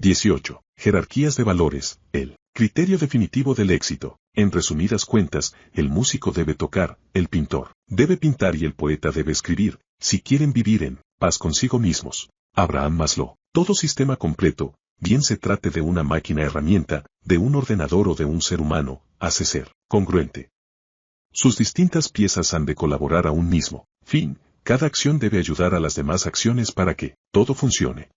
18. Jerarquías de valores. El criterio definitivo del éxito. En resumidas cuentas, el músico debe tocar, el pintor debe pintar y el poeta debe escribir, si quieren vivir en paz consigo mismos. Abraham Maslow. Todo sistema completo, bien se trate de una máquina herramienta, de un ordenador o de un ser humano, hace ser congruente. Sus distintas piezas han de colaborar a un mismo fin. Cada acción debe ayudar a las demás acciones para que todo funcione.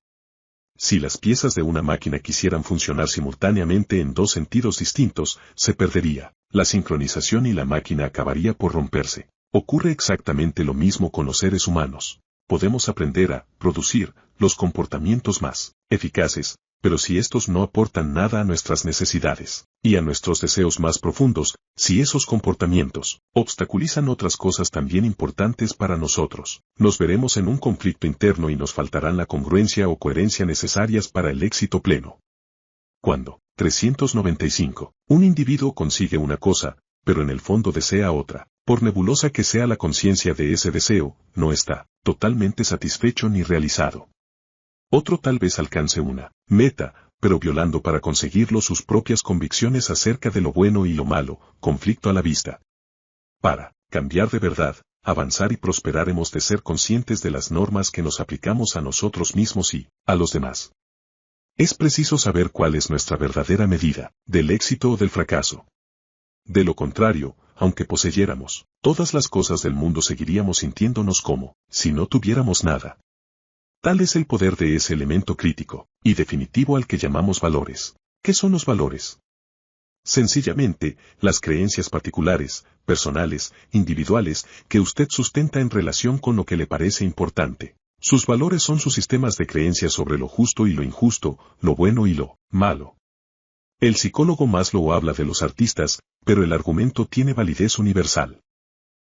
Si las piezas de una máquina quisieran funcionar simultáneamente en dos sentidos distintos, se perdería la sincronización y la máquina acabaría por romperse. Ocurre exactamente lo mismo con los seres humanos. Podemos aprender a producir los comportamientos más eficaces, pero si estos no aportan nada a nuestras necesidades y a nuestros deseos más profundos, si esos comportamientos obstaculizan otras cosas también importantes para nosotros, nos veremos en un conflicto interno y nos faltarán la congruencia o coherencia necesarias para el éxito pleno. Cuando 395. Un individuo consigue una cosa, pero en el fondo desea otra. Por nebulosa que sea la conciencia de ese deseo, no está totalmente satisfecho ni realizado. Otro tal vez alcance una meta, pero violando para conseguirlo sus propias convicciones acerca de lo bueno y lo malo, conflicto a la vista. Para cambiar de verdad, avanzar y prosperar hemos de ser conscientes de las normas que nos aplicamos a nosotros mismos y a los demás. Es preciso saber cuál es nuestra verdadera medida, del éxito o del fracaso. De lo contrario, aunque poseyéramos todas las cosas del mundo seguiríamos sintiéndonos como si no tuviéramos nada. Tal es el poder de ese elemento crítico y definitivo al que llamamos valores. ¿Qué son los valores? Sencillamente, las creencias particulares, personales, individuales, que usted sustenta en relación con lo que le parece importante. Sus valores son sus sistemas de creencias sobre lo justo y lo injusto, lo bueno y lo malo. El psicólogo Maslow habla de los artistas, pero el argumento tiene validez universal.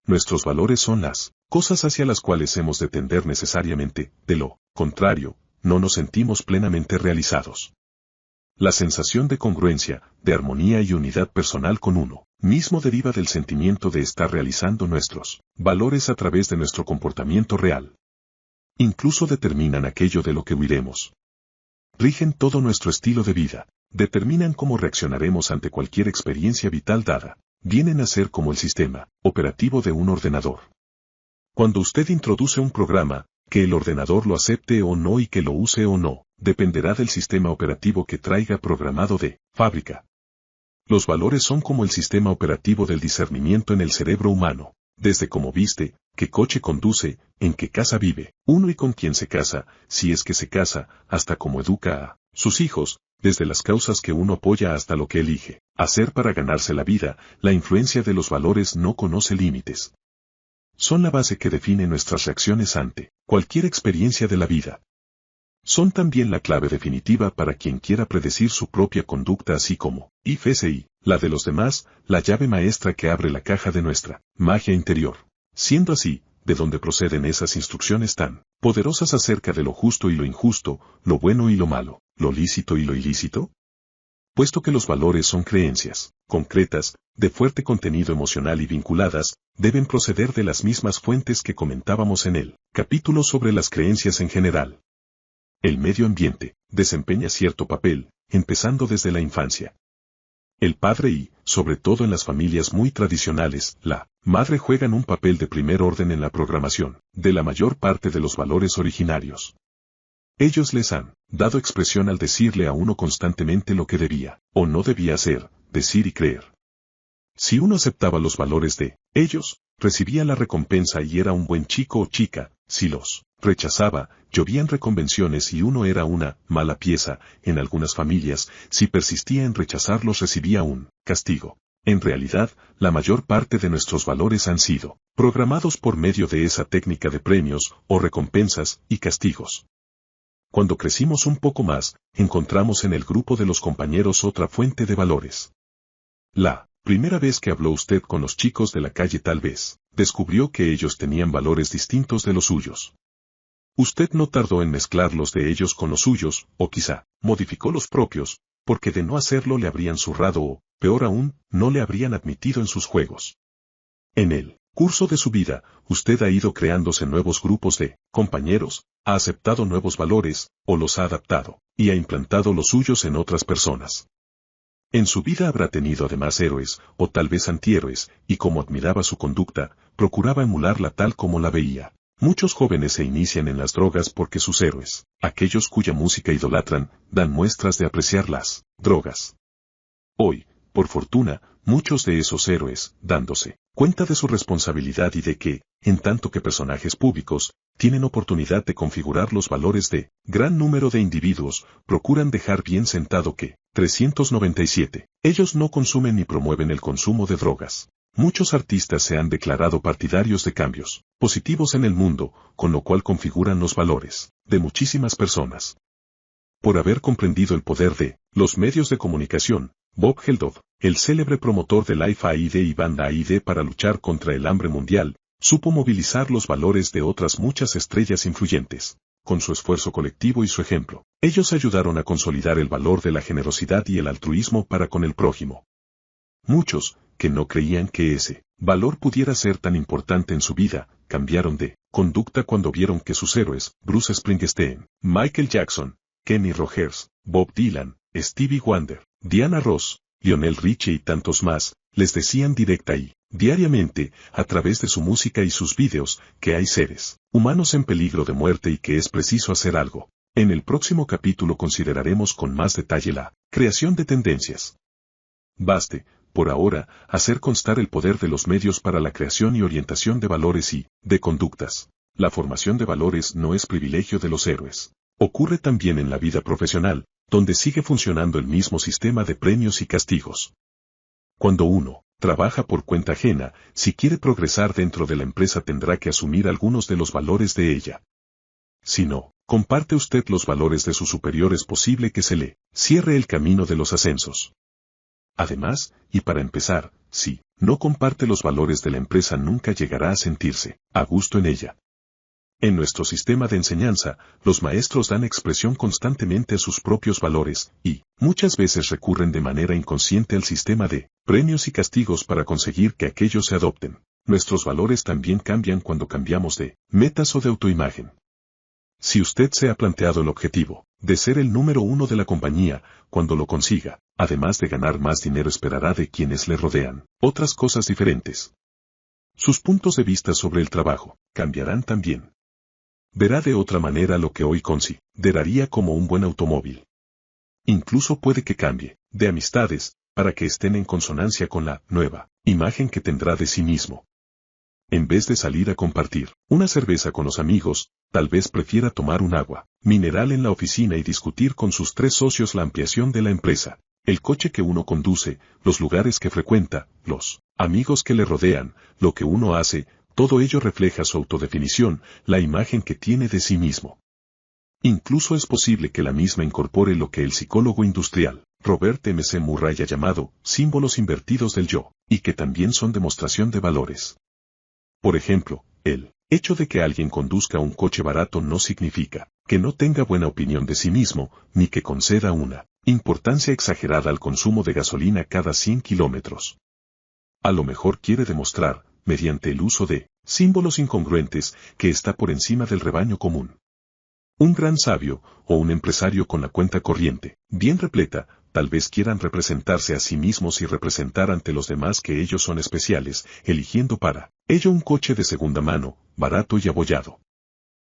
Nuestros valores son las cosas hacia las cuales hemos de tender necesariamente, de lo contrario, no nos sentimos plenamente realizados. La sensación de congruencia, de armonía y unidad personal con uno mismo deriva del sentimiento de estar realizando nuestros valores a través de nuestro comportamiento real. Incluso determinan aquello de lo que huiremos. Rigen todo nuestro estilo de vida, determinan cómo reaccionaremos ante cualquier experiencia vital dada. Vienen a ser como el sistema operativo de un ordenador. Cuando usted introduce un programa, que el ordenador lo acepte o no y que lo use o no, dependerá del sistema operativo que traiga programado de fábrica. Los valores son como el sistema operativo del discernimiento en el cerebro humano, desde cómo viste, qué coche conduce, en qué casa vive, uno y con quién se casa, si es que se casa, hasta cómo educa a sus hijos, desde las causas que uno apoya hasta lo que elige hacer para ganarse la vida. La influencia de los valores no conoce límites. Son la base que define nuestras reacciones ante cualquier experiencia de la vida. Son también la clave definitiva para quien quiera predecir su propia conducta así como, y la de los demás, la llave maestra que abre la caja de nuestra magia interior. Siendo así, de donde proceden esas instrucciones tan poderosas acerca de lo justo y lo injusto, lo bueno y lo malo, lo lícito y lo ilícito? Puesto que los valores son creencias concretas, de fuerte contenido emocional y vinculadas, deben proceder de las mismas fuentes que comentábamos en el capítulo sobre las creencias en general. El medio ambiente desempeña cierto papel, empezando desde la infancia. El padre y, sobre todo en las familias muy tradicionales, la madre juegan un papel de primer orden en la programación de la mayor parte de los valores originarios. Ellos les han dado expresión al decirle a uno constantemente lo que debía o no debía hacer, decir y creer. Si uno aceptaba los valores de ellos, recibía la recompensa y era un buen chico o chica. Si los rechazaba, llovían reconvenciones y uno era una mala pieza. En algunas familias, si persistía en rechazarlos recibía un castigo. En realidad, la mayor parte de nuestros valores han sido programados por medio de esa técnica de premios o recompensas y castigos. Cuando crecimos un poco más, encontramos en el grupo de los compañeros otra fuente de valores. La primera vez que habló usted con los chicos de la calle tal vez descubrió que ellos tenían valores distintos de los suyos. Usted no tardó en mezclar los de ellos con los suyos, o quizá modificó los propios, porque de no hacerlo le habrían zurrado o, peor aún, no le habrían admitido en sus juegos. En el curso de su vida, usted ha ido creándose nuevos grupos de compañeros, ha aceptado nuevos valores, o los ha adaptado, y ha implantado los suyos en otras personas. En su vida habrá tenido además héroes, o tal vez antihéroes, y como admiraba su conducta, procuraba emularla tal como la veía. Muchos jóvenes se inician en las drogas porque sus héroes, aquellos cuya música idolatran, dan muestras de apreciar las drogas. Hoy, por fortuna, muchos de esos héroes, dándose cuenta de su responsabilidad y de que, en tanto que personajes públicos, tienen oportunidad de configurar los valores de gran número de individuos, procuran dejar bien sentado que 397. Ellos no consumen ni promueven el consumo de drogas. Muchos artistas se han declarado partidarios de cambios positivos en el mundo, con lo cual configuran los valores de muchísimas personas. Por haber comprendido el poder de los medios de comunicación, Bob Geldof, el célebre promotor de Life Aid y Banda Aid para luchar contra el hambre mundial, supo movilizar los valores de otras muchas estrellas influyentes. Con su esfuerzo colectivo y su ejemplo, ellos ayudaron a consolidar el valor de la generosidad y el altruismo para con el prójimo. Muchos, que no creían que ese valor pudiera ser tan importante en su vida, cambiaron de conducta cuando vieron que sus héroes, Bruce Springsteen, Michael Jackson, Kenny Rogers, Bob Dylan, Stevie Wonder, Diana Ross, Lionel Richie y tantos más, les decían directa y diariamente, a través de su música y sus vídeos, que hay seres humanos en peligro de muerte y que es preciso hacer algo. En el próximo capítulo consideraremos con más detalle la creación de tendencias. Baste, por ahora, hacer constar el poder de los medios para la creación y orientación de valores y de conductas. La formación de valores no es privilegio de los héroes. Ocurre también en la vida profesional, donde sigue funcionando el mismo sistema de premios y castigos. Cuando uno trabaja por cuenta ajena, si quiere progresar dentro de la empresa tendrá que asumir algunos de los valores de ella. Si no comparte usted los valores de sus superiores, es posible que se le cierre el camino de los ascensos. Además, y para empezar, si no comparte los valores de la empresa nunca llegará a sentirse a gusto en ella. En nuestro sistema de enseñanza, los maestros dan expresión constantemente a sus propios valores, y muchas veces recurren de manera inconsciente al sistema de premios y castigos para conseguir que aquellos se adopten. Nuestros valores también cambian cuando cambiamos de metas o de autoimagen. Si usted se ha planteado el objetivo de ser el número uno de la compañía, cuando lo consiga, además de ganar más dinero esperará de quienes le rodean otras cosas diferentes. Sus puntos de vista sobre el trabajo cambiarán también. Verá de otra manera lo que hoy consideraría como un buen automóvil. Incluso puede que cambie de amistades, para que estén en consonancia con la nueva imagen que tendrá de sí mismo. En vez de salir a compartir una cerveza con los amigos, tal vez prefiera tomar un agua mineral en la oficina y discutir con sus 3 socios la ampliación de la empresa, el coche que uno conduce, los lugares que frecuenta, los amigos que le rodean, lo que uno hace. Todo ello refleja su autodefinición, la imagen que tiene de sí mismo. Incluso es posible que la misma incorpore lo que el psicólogo industrial Robert M. C. Murray ha llamado símbolos invertidos del yo, y que también son demostración de valores. Por ejemplo, el hecho de que alguien conduzca un coche barato no significa que no tenga buena opinión de sí mismo, ni que conceda una importancia exagerada al consumo de gasolina cada 100 kilómetros. A lo mejor quiere demostrar, mediante el uso de símbolos incongruentes, que está por encima del rebaño común. Un gran sabio, o un empresario con la cuenta corriente bien repleta, tal vez quieran representarse a sí mismos y representar ante los demás que ellos son especiales, eligiendo para ello un coche de segunda mano, barato y abollado.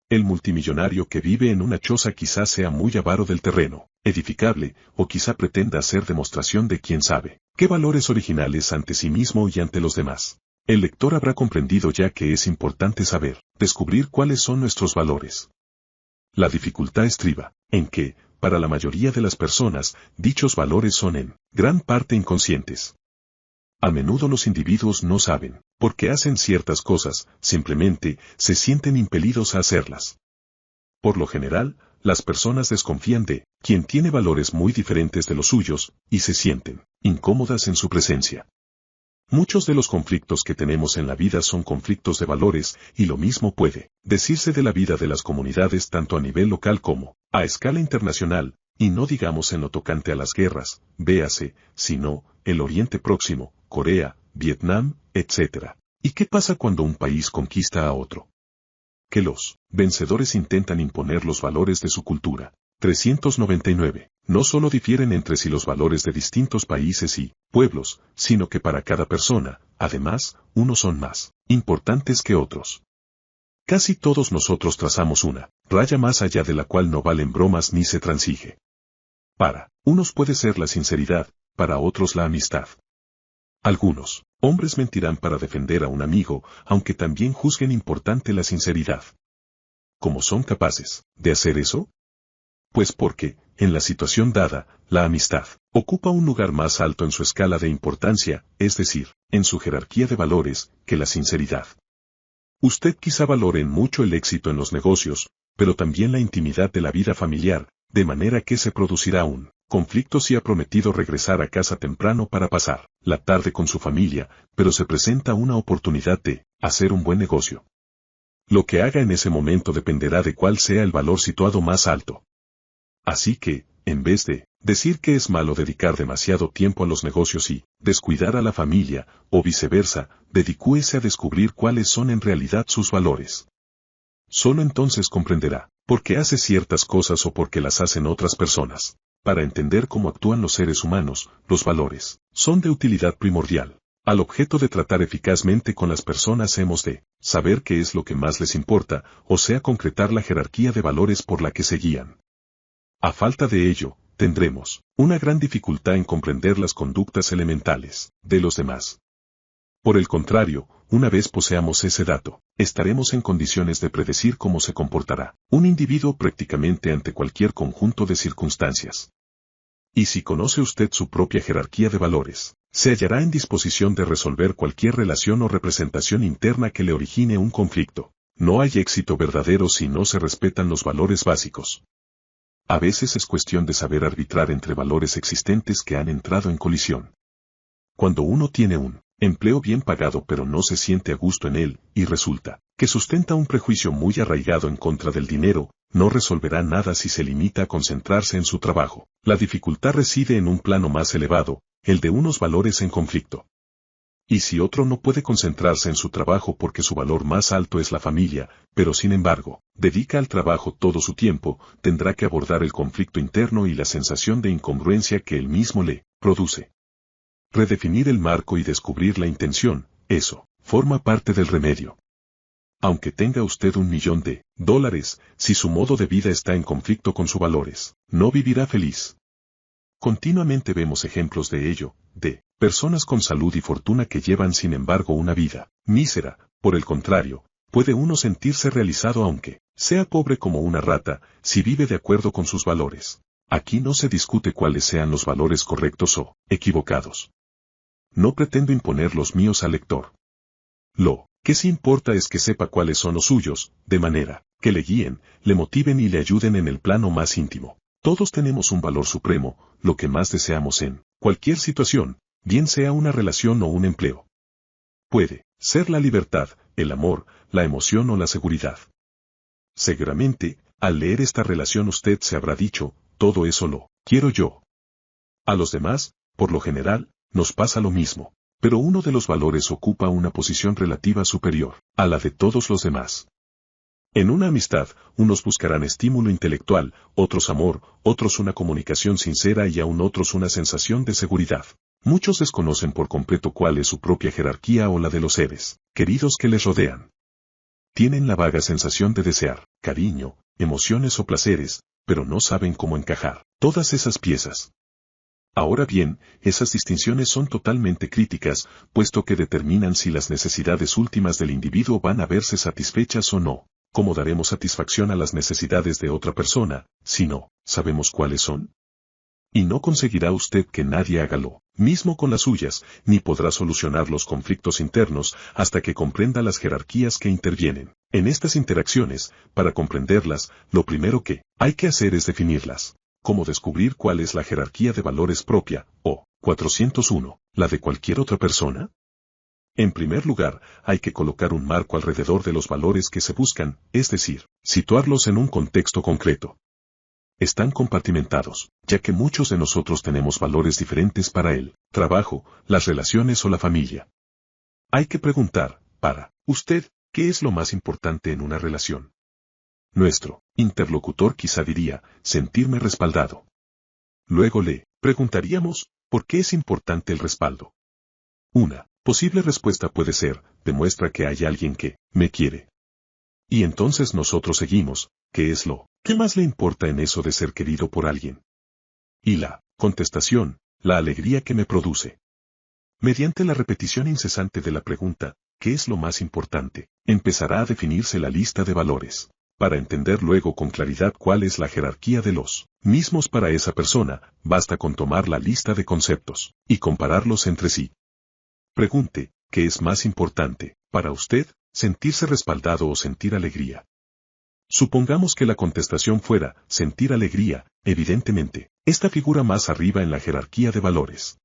El multimillonario que vive en una choza quizás sea muy avaro del terreno edificable, o quizá pretenda hacer demostración de quién sabe qué valores originales ante sí mismo y ante los demás. El lector habrá comprendido ya que es importante saber, descubrir cuáles son nuestros valores. La dificultad estriba en que, para la mayoría de las personas, dichos valores son en gran parte inconscientes. A menudo los individuos no saben por qué hacen ciertas cosas, simplemente se sienten impelidos a hacerlas. Por lo general, las personas desconfían de quien tiene valores muy diferentes de los suyos, y se sienten incómodas en su presencia. Muchos de los conflictos que tenemos en la vida son conflictos de valores, y lo mismo puede decirse de la vida de las comunidades tanto a nivel local como a escala internacional, y no digamos en lo tocante a las guerras, véase, sino el Oriente Próximo, Corea, Vietnam, etc. ¿Y qué pasa cuando un país conquista a otro? Que los vencedores intentan imponer los valores de su cultura. 399. No solo difieren entre sí los valores de distintos países y pueblos, sino que para cada persona, además, unos son más importantes que otros. Casi todos nosotros trazamos una raya más allá de la cual no valen bromas ni se transige. Para unos puede ser la sinceridad, para otros la amistad. Algunos hombres mentirán para defender a un amigo, aunque también juzguen importante la sinceridad. ¿Cómo son capaces de hacer eso? Pues porque, en la situación dada, la amistad ocupa un lugar más alto en su escala de importancia, es decir, en su jerarquía de valores, que la sinceridad. Usted quizá valore mucho el éxito en los negocios, pero también la intimidad de la vida familiar, de manera que se producirá un conflicto si ha prometido regresar a casa temprano para pasar la tarde con su familia, pero se presenta una oportunidad de hacer un buen negocio. Lo que haga en ese momento dependerá de cuál sea el valor situado más alto. Así que, en vez de decir que es malo dedicar demasiado tiempo a los negocios y descuidar a la familia, o viceversa, dedicúese a descubrir cuáles son en realidad sus valores. Solo entonces comprenderá por qué hace ciertas cosas o por qué las hacen otras personas. Para entender cómo actúan los seres humanos, los valores son de utilidad primordial. Al objeto de tratar eficazmente con las personas hemos de saber qué es lo que más les importa, o sea, concretar la jerarquía de valores por la que se guían. A falta de ello, tendremos una gran dificultad en comprender las conductas elementales de los demás. Por el contrario, una vez poseamos ese dato, estaremos en condiciones de predecir cómo se comportará un individuo prácticamente ante cualquier conjunto de circunstancias. Y si conoce usted su propia jerarquía de valores, se hallará en disposición de resolver cualquier relación o representación interna que le origine un conflicto. No hay éxito verdadero si no se respetan los valores básicos. A veces es cuestión de saber arbitrar entre valores existentes que han entrado en colisión. Cuando uno tiene un empleo bien pagado pero no se siente a gusto en él, y resulta que sustenta un prejuicio muy arraigado en contra del dinero, no resolverá nada si se limita a concentrarse en su trabajo. La dificultad reside en un plano más elevado, el de unos valores en conflicto. Y si otro no puede concentrarse en su trabajo porque su valor más alto es la familia, pero sin embargo, dedica al trabajo todo su tiempo, tendrá que abordar el conflicto interno y la sensación de incongruencia que él mismo le produce. Redefinir el marco y descubrir la intención, eso, forma parte del remedio. Aunque tenga usted $1.000.000, si su modo de vida está en conflicto con sus valores, no vivirá feliz. Continuamente vemos ejemplos de ello, de personas con salud y fortuna que llevan sin embargo una vida mísera. Por el contrario, puede uno sentirse realizado aunque sea pobre como una rata, si vive de acuerdo con sus valores. Aquí no se discute cuáles sean los valores correctos o equivocados. No pretendo imponer los míos al lector. Lo que sí importa es que sepa cuáles son los suyos, de manera que le guíen, le motiven y le ayuden en el plano más íntimo. Todos tenemos un valor supremo, lo que más deseamos en cualquier situación, bien sea una relación o un empleo. Puede ser la libertad, el amor, la emoción o la seguridad. Seguramente, al leer esta relación usted se habrá dicho, todo eso lo quiero yo. A los demás, por lo general, nos pasa lo mismo, pero uno de los valores ocupa una posición relativa superior a la de todos los demás. En una amistad, unos buscarán estímulo intelectual, otros amor, otros una comunicación sincera y aún otros una sensación de seguridad. Muchos desconocen por completo cuál es su propia jerarquía o la de los seres queridos que les rodean. Tienen la vaga sensación de desear cariño, emociones o placeres, pero no saben cómo encajar todas esas piezas. Ahora bien, esas distinciones son totalmente críticas, puesto que determinan si las necesidades últimas del individuo van a verse satisfechas o no. ¿Cómo daremos satisfacción a las necesidades de otra persona, si no sabemos cuáles son? Y no conseguirá usted que nadie haga lo mismo con las suyas, ni podrá solucionar los conflictos internos hasta que comprenda las jerarquías que intervienen en estas interacciones. Para comprenderlas, lo primero que hay que hacer es definirlas. ¿Cómo descubrir cuál es la jerarquía de valores propia, o 401, la de cualquier otra persona? En primer lugar, hay que colocar un marco alrededor de los valores que se buscan, es decir, situarlos en un contexto concreto. Están compartimentados, ya que muchos de nosotros tenemos valores diferentes para el trabajo, las relaciones o la familia. Hay que preguntar, Para usted, ¿qué es lo más importante en una relación? Nuestro interlocutor quizá diría, sentirme respaldado. Luego le preguntaríamos, ¿por qué es importante el respaldo? Una posible respuesta puede ser, demuestra que hay alguien que me quiere. Y entonces nosotros seguimos, ¿qué es lo que más le importa en eso de ser querido por alguien? Y la contestación, la alegría que me produce. Mediante la repetición incesante de la pregunta, ¿qué es lo más importante?, empezará a definirse la lista de valores. Para entender luego con claridad cuál es la jerarquía de los mismos para esa persona, basta con tomar la lista de conceptos y compararlos entre sí. Pregunte, ¿qué es más importante para usted, sentirse respaldado o sentir alegría? Supongamos que la contestación fuera, sentir alegría, evidentemente, esta figura más arriba en la jerarquía de valores.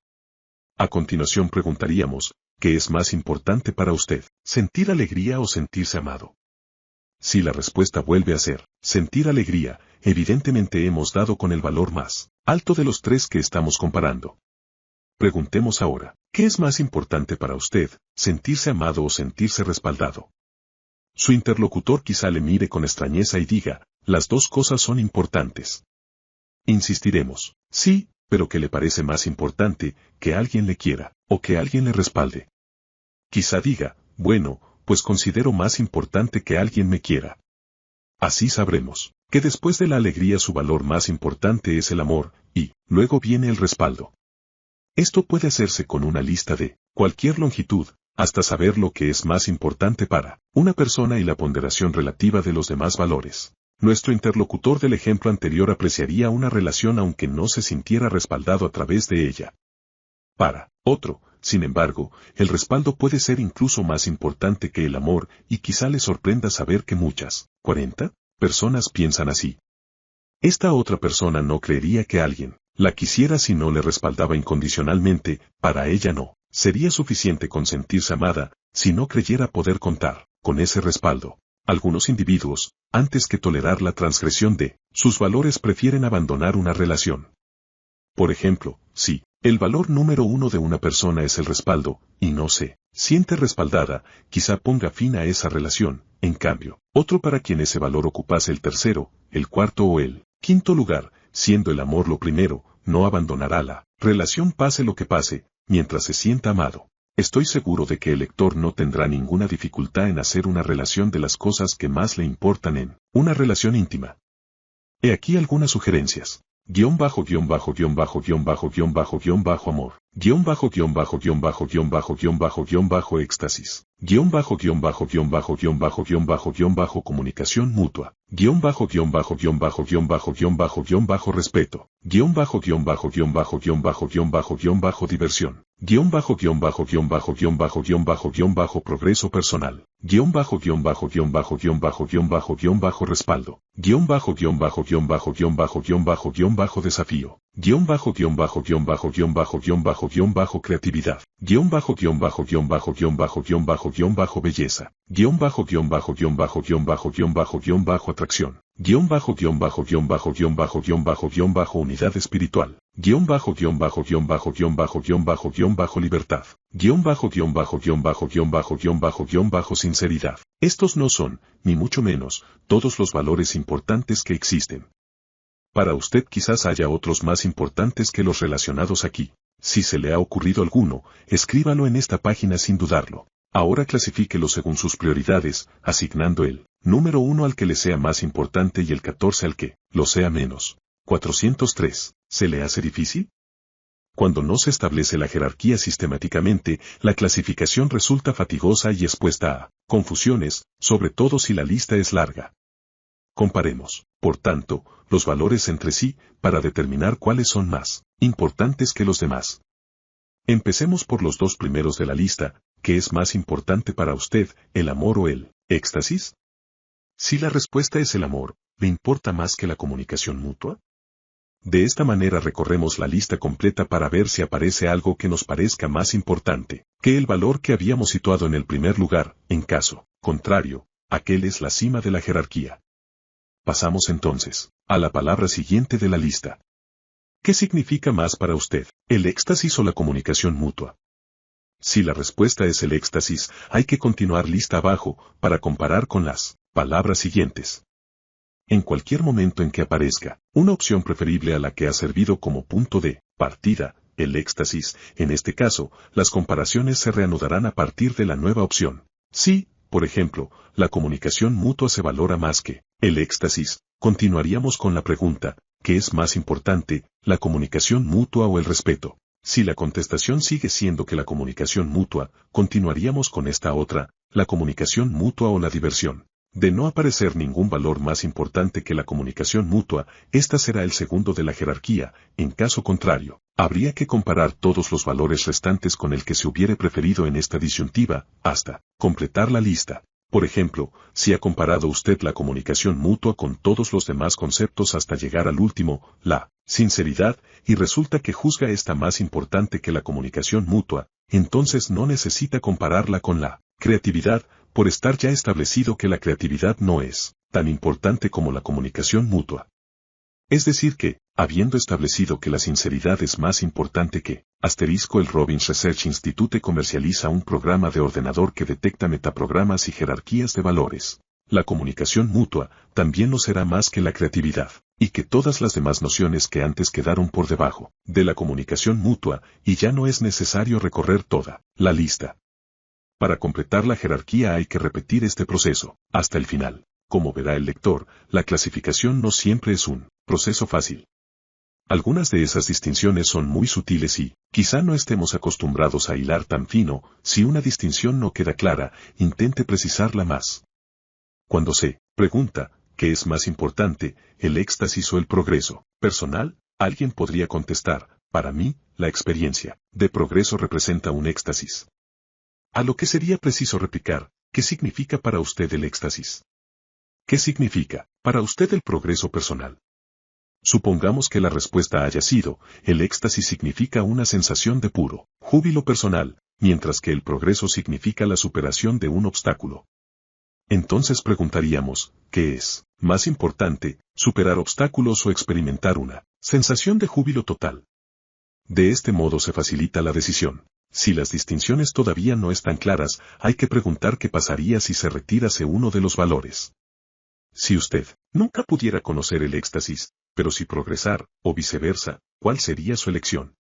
A continuación preguntaríamos, ¿qué es más importante para usted, sentir alegría o sentirse amado? Si la respuesta vuelve a ser, sentir alegría, evidentemente hemos dado con el valor más alto de los tres que estamos comparando. Preguntemos ahora, ¿qué es más importante para usted, sentirse amado o sentirse respaldado? Su interlocutor quizá le mire con extrañeza y diga, las dos cosas son importantes. Insistiremos, sí, pero ¿qué le parece más importante, que alguien le quiera, o que alguien le respalde? Quizá diga, bueno, pues considero más importante que alguien me quiera. Así sabremos, que después de la alegría su valor más importante es el amor, y luego viene el respaldo. Esto puede hacerse con una lista de cualquier longitud, hasta saber lo que es más importante para una persona y la ponderación relativa de los demás valores. Nuestro interlocutor del ejemplo anterior apreciaría una relación aunque no se sintiera respaldado a través de ella. Para otro, sin embargo, el respaldo puede ser incluso más importante que el amor y quizá le sorprenda saber que muchas, 40, personas piensan así. Esta otra persona no creería que alguien la quisiera si no le respaldaba incondicionalmente, para ella no sería suficiente con sentirse amada, si no creyera poder contar con ese respaldo. Algunos individuos, antes que tolerar la transgresión de sus valores, prefieren abandonar una relación. Por ejemplo, si el valor número uno de una persona es el respaldo, y no se siente respaldada, quizá ponga fin a esa relación. En cambio, otro para quien ese valor ocupase el tercero, el cuarto o el quinto lugar, siendo el amor lo primero, no abandonará la relación pase lo que pase, mientras se sienta amado. Estoy seguro de que el lector no tendrá ninguna dificultad en hacer una relación de las cosas que más le importan en una relación íntima. He aquí algunas sugerencias. Amor, éxtasis, comunicación mutua, respeto, diversión, progreso personal, respaldo, desafío, creatividad, belleza, atracción, unidad espiritual, libertad, sinceridad. Estos no son, ni mucho menos, todos los valores importantes que existen. Para usted quizás haya otros más importantes que los relacionados aquí. Si se le ha ocurrido alguno, escríbalo en esta página sin dudarlo. Ahora clasifíquelo según sus prioridades, asignando el número 1 al que le sea más importante y el 14 al que lo sea menos. 403. ¿Se le hace difícil? Cuando no se establece la jerarquía sistemáticamente, la clasificación resulta fatigosa y expuesta a confusiones, sobre todo si la lista es larga. Comparemos, por tanto, los valores entre sí, para determinar cuáles son más importantes que los demás. Empecemos por los dos primeros de la lista. ¿Qué es más importante para usted, el amor o el éxtasis? Si la respuesta es el amor, ¿le importa más que la comunicación mutua? De esta manera recorremos la lista completa para ver si aparece algo que nos parezca más importante que el valor que habíamos situado en el primer lugar. En caso contrario, aquel es la cima de la jerarquía. Pasamos entonces a la palabra siguiente de la lista. ¿Qué significa más para usted, el éxtasis o la comunicación mutua? Si la respuesta es el éxtasis, hay que continuar lista abajo para comparar con las palabras siguientes. En cualquier momento en que aparezca una opción preferible a la que ha servido como punto de partida, el éxtasis, en este caso, las comparaciones se reanudarán a partir de la nueva opción. Si, por ejemplo, la comunicación mutua se valora más que el éxtasis, continuaríamos con la pregunta, ¿qué es más importante, la comunicación mutua o el respeto? Si la contestación sigue siendo que la comunicación mutua, continuaríamos con esta otra, la comunicación mutua o la diversión. De no aparecer ningún valor más importante que la comunicación mutua, esta será el segundo de la jerarquía. En caso contrario, habría que comparar todos los valores restantes con el que se hubiere preferido en esta disyuntiva, hasta completar la lista. Por ejemplo, si ha comparado usted la comunicación mutua con todos los demás conceptos hasta llegar al último, la sinceridad, y resulta que juzga esta más importante que la comunicación mutua, entonces no necesita compararla con la creatividad, por estar ya establecido que la creatividad no es tan importante como la comunicación mutua. Es decir que, habiendo establecido que la sinceridad es más importante que, el Robbins Research Institute comercializa un programa de ordenador que detecta metaprogramas y jerarquías de valores. La comunicación mutua también lo será más que la creatividad, y que todas las demás nociones que antes quedaron por debajo de la comunicación mutua, y ya no es necesario recorrer toda la lista. Para completar la jerarquía hay que repetir este proceso, hasta el final. Como verá el lector, la clasificación no siempre es un proceso fácil. Algunas de esas distinciones son muy sutiles y, quizá no estemos acostumbrados a hilar tan fino. Si una distinción no queda clara, intente precisarla más. Cuando se pregunta, ¿qué es más importante, el éxtasis o el progreso personal? Alguien podría contestar, para mí, la experiencia de progreso representa un éxtasis. A lo que sería preciso replicar, ¿qué significa para usted el éxtasis? ¿Qué significa para usted el progreso personal? Supongamos que la respuesta haya sido, el éxtasis significa una sensación de puro júbilo personal, mientras que el progreso significa la superación de un obstáculo. Entonces preguntaríamos, ¿qué es más importante, superar obstáculos o experimentar una sensación de júbilo total? De este modo se facilita la decisión. Si las distinciones todavía no están claras, hay que preguntar qué pasaría si se retirase uno de los valores. Si usted nunca pudiera conocer el éxtasis, pero si progresar, o viceversa, ¿cuál sería su elección?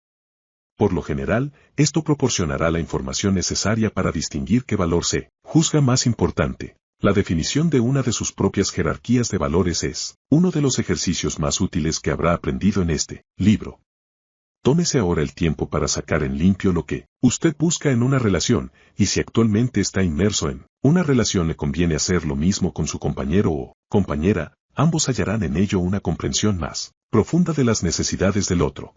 Por lo general, esto proporcionará la información necesaria para distinguir qué valor se juzga más importante. La definición de una de sus propias jerarquías de valores es uno de los ejercicios más útiles que habrá aprendido en este libro. Tómese ahora el tiempo para sacar en limpio lo que usted busca en una relación, y si actualmente está inmerso en una relación le conviene hacer lo mismo con su compañero o compañera, ambos hallarán en ello una comprensión más profunda de las necesidades del otro.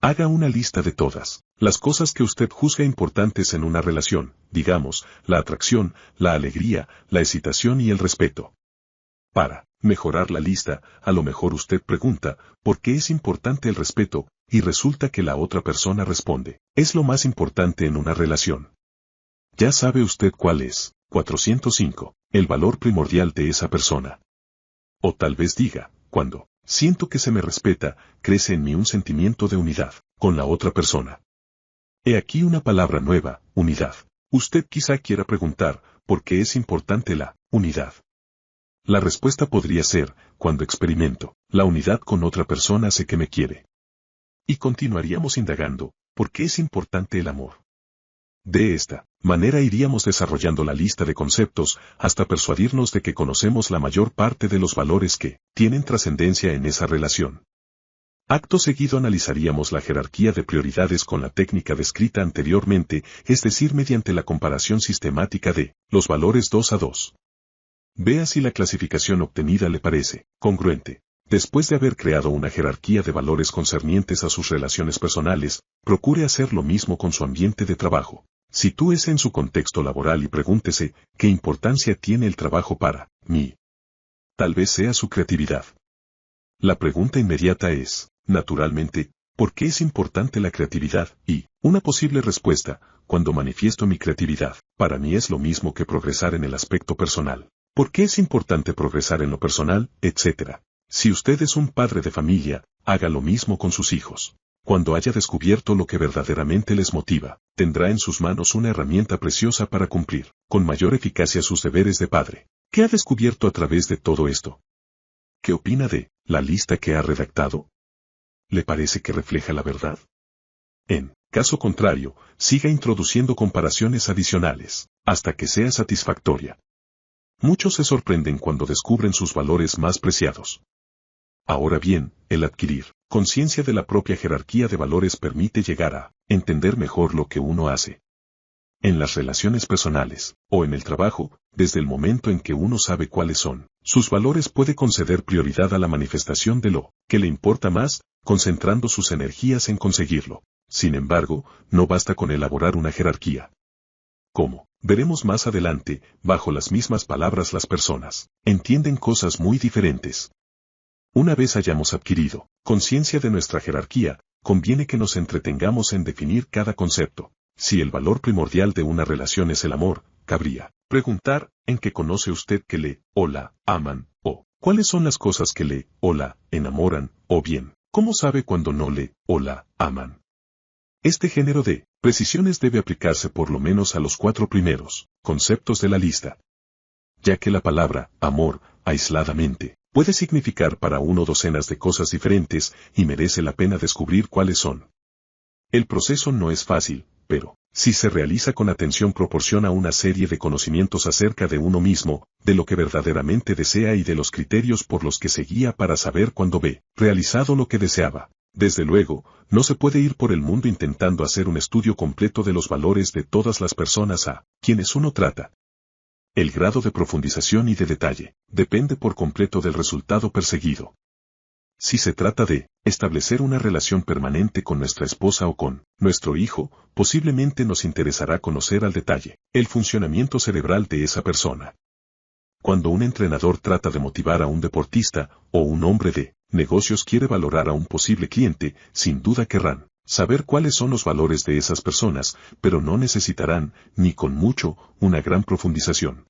Haga una lista de todas las cosas que usted juzga importantes en una relación, digamos, la atracción, la alegría, la excitación y el respeto. Para mejorar la lista, a lo mejor usted pregunta, ¿por qué es importante el respeto? Y resulta que la otra persona responde, es lo más importante en una relación. Ya sabe usted cuál es, 405, el valor primordial de esa persona. O tal vez diga, cuando siento que se me respeta, crece en mí un sentimiento de unidad con la otra persona. He aquí una palabra nueva, unidad. Usted quizá quiera preguntar, ¿por qué es importante la unidad? La respuesta podría ser, cuando experimento la unidad con otra persona sé que me quiere. Y continuaríamos indagando, ¿por qué es importante el amor? De esta manera iríamos desarrollando la lista de conceptos hasta persuadirnos de que conocemos la mayor parte de los valores que tienen trascendencia en esa relación. Acto seguido analizaríamos la jerarquía de prioridades con la técnica descrita anteriormente, es decir, mediante la comparación sistemática de los valores 2 a 2. Vea si la clasificación obtenida le parece congruente. Después de haber creado una jerarquía de valores concernientes a sus relaciones personales, procure hacer lo mismo con su ambiente de trabajo. Sitúese en su contexto laboral y pregúntese, ¿qué importancia tiene el trabajo para mí? Tal vez sea su creatividad. La pregunta inmediata es, naturalmente, ¿por qué es importante la creatividad? Y, una posible respuesta, cuando manifiesto mi creatividad, para mí es lo mismo que progresar en el aspecto personal. ¿Por qué es importante progresar en lo personal, etcétera? Si usted es un padre de familia, haga lo mismo con sus hijos. Cuando haya descubierto lo que verdaderamente les motiva, tendrá en sus manos una herramienta preciosa para cumplir, con mayor eficacia sus deberes de padre. ¿Qué ha descubierto a través de todo esto? ¿Qué opina de la lista que ha redactado? ¿Le parece que refleja la verdad? En caso contrario, siga introduciendo comparaciones adicionales, hasta que sea satisfactoria. Muchos se sorprenden cuando descubren sus valores más preciados. Ahora bien, el adquirir conciencia de la propia jerarquía de valores permite llegar a entender mejor lo que uno hace. En las relaciones personales, o en el trabajo, desde el momento en que uno sabe cuáles son sus valores, puede conceder prioridad a la manifestación de lo que le importa más, concentrando sus energías en conseguirlo. Sin embargo, no basta con elaborar una jerarquía. Como veremos más adelante, bajo las mismas palabras las personas entienden cosas muy diferentes. Una vez hayamos adquirido conciencia de nuestra jerarquía, conviene que nos entretengamos en definir cada concepto. Si el valor primordial de una relación es el amor, cabría preguntar, ¿en qué conoce usted que le o la aman? O, ¿cuáles son las cosas que le o la enamoran? O bien, ¿cómo sabe cuando no le o la aman? Este género de precisiones debe aplicarse por lo menos a los 4 primeros conceptos de la lista, ya que la palabra amor, aisladamente, puede significar para uno docenas de cosas diferentes y merece la pena descubrir cuáles son. El proceso no es fácil, pero, si se realiza con atención, proporciona una serie de conocimientos acerca de uno mismo, de lo que verdaderamente desea y de los criterios por los que se guía para saber cuándo ve realizado lo que deseaba. Desde luego, no se puede ir por el mundo intentando hacer un estudio completo de los valores de todas las personas a quienes uno trata. El grado de profundización y de detalle depende por completo del resultado perseguido. Si se trata de establecer una relación permanente con nuestra esposa o con nuestro hijo, posiblemente nos interesará conocer al detalle el funcionamiento cerebral de esa persona. Cuando un entrenador trata de motivar a un deportista, o un hombre de negocios quiere valorar a un posible cliente, sin duda querrán saber cuáles son los valores de esas personas, pero no necesitarán, ni con mucho, una gran profundización.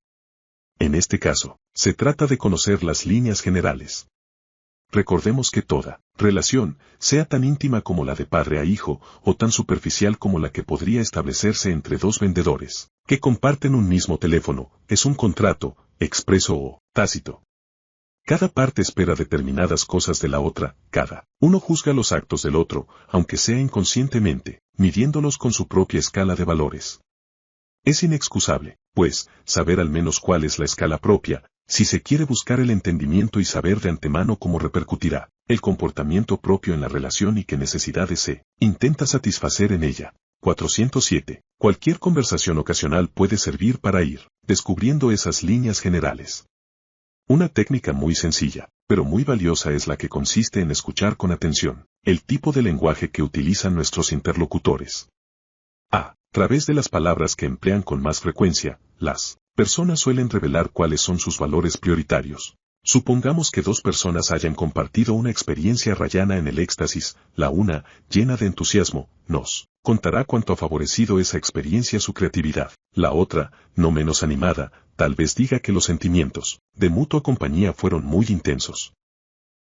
En este caso, se trata de conocer las líneas generales. Recordemos que toda relación, sea tan íntima como la de padre a hijo, o tan superficial como la que podría establecerse entre dos vendedores, que comparten un mismo teléfono, es un contrato, expreso o tácito. Cada parte espera determinadas cosas de la otra, cada uno juzga los actos del otro, aunque sea inconscientemente, midiéndolos con su propia escala de valores. Es inexcusable, pues, saber al menos cuál es la escala propia, si se quiere buscar el entendimiento y saber de antemano cómo repercutirá el comportamiento propio en la relación y qué necesidades se intenta satisfacer en ella. 407. Cualquier conversación ocasional puede servir para ir descubriendo esas líneas generales. Una técnica muy sencilla, pero muy valiosa es la que consiste en escuchar con atención el tipo de lenguaje que utilizan nuestros interlocutores. A través de las palabras que emplean con más frecuencia, las personas suelen revelar cuáles son sus valores prioritarios. Supongamos que dos personas hayan compartido una experiencia rayana en el éxtasis, la una, llena de entusiasmo, nos contará cuánto ha favorecido esa experiencia su creatividad. La otra, no menos animada, tal vez diga que los sentimientos de mutua compañía fueron muy intensos.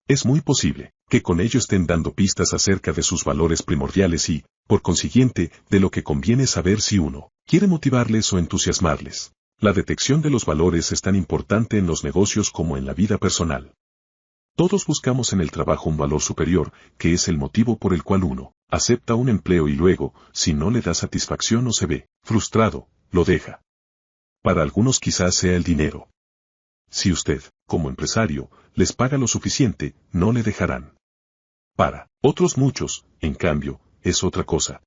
Es muy posible que con ello estén dando pistas acerca de sus valores primordiales y, por consiguiente, de lo que conviene saber si uno quiere motivarles o entusiasmarles. La detección de los valores es tan importante en los negocios como en la vida personal. Todos buscamos en el trabajo un valor superior, que es el motivo por el cual uno acepta un empleo y luego, si no le da satisfacción o se ve frustrado, lo deja. Para algunos quizás sea el dinero. Si usted, como empresario, les paga lo suficiente, no le dejarán. Para otros muchos, en cambio, es otra cosa.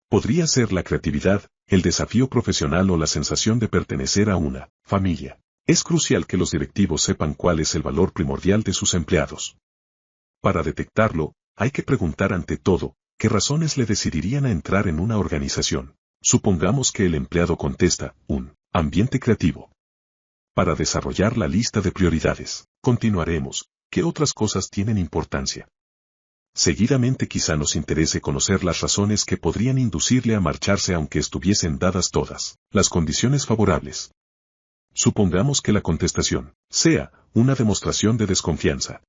Podría ser la creatividad, el desafío profesional o la sensación de pertenecer a una familia. Es crucial que los directivos sepan cuál es el valor primordial de sus empleados. Para detectarlo, hay que preguntar ante todo, ¿qué razones le decidirían a entrar en una organización? Supongamos que el empleado contesta, un ambiente creativo. Para desarrollar la lista de prioridades, continuaremos, ¿qué otras cosas tienen importancia? Seguidamente quizá nos interese conocer las razones que podrían inducirle a marcharse aunque estuviesen dadas todas las condiciones favorables. Supongamos que la contestación sea una demostración de desconfianza.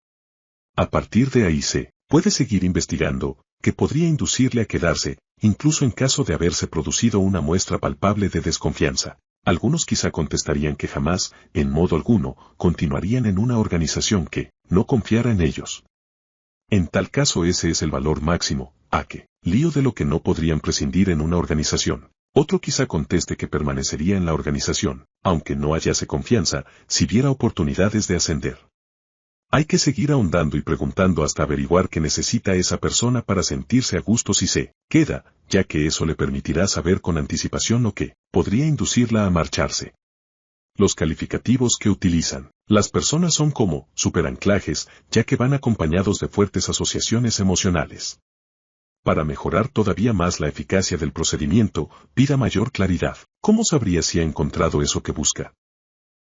A partir de ahí se puede seguir investigando, que podría inducirle a quedarse, incluso en caso de haberse producido una muestra palpable de desconfianza. Algunos quizá contestarían que jamás, en modo alguno, continuarían en una organización que no confiara en ellos. En tal caso ese es el valor máximo, ¿a qué lío de lo que no podrían prescindir en una organización? Otro quizá conteste que permanecería en la organización, aunque no hallase confianza, si viera oportunidades de ascender. Hay que seguir ahondando y preguntando hasta averiguar qué necesita esa persona para sentirse a gusto si se queda, ya que eso le permitirá saber con anticipación lo que podría inducirla a marcharse. Los calificativos que utilizan. Las personas son como superanclajes, ya que van acompañados de fuertes asociaciones emocionales. Para mejorar todavía más la eficacia del procedimiento, pida mayor claridad. ¿Cómo sabría si ha encontrado eso que busca?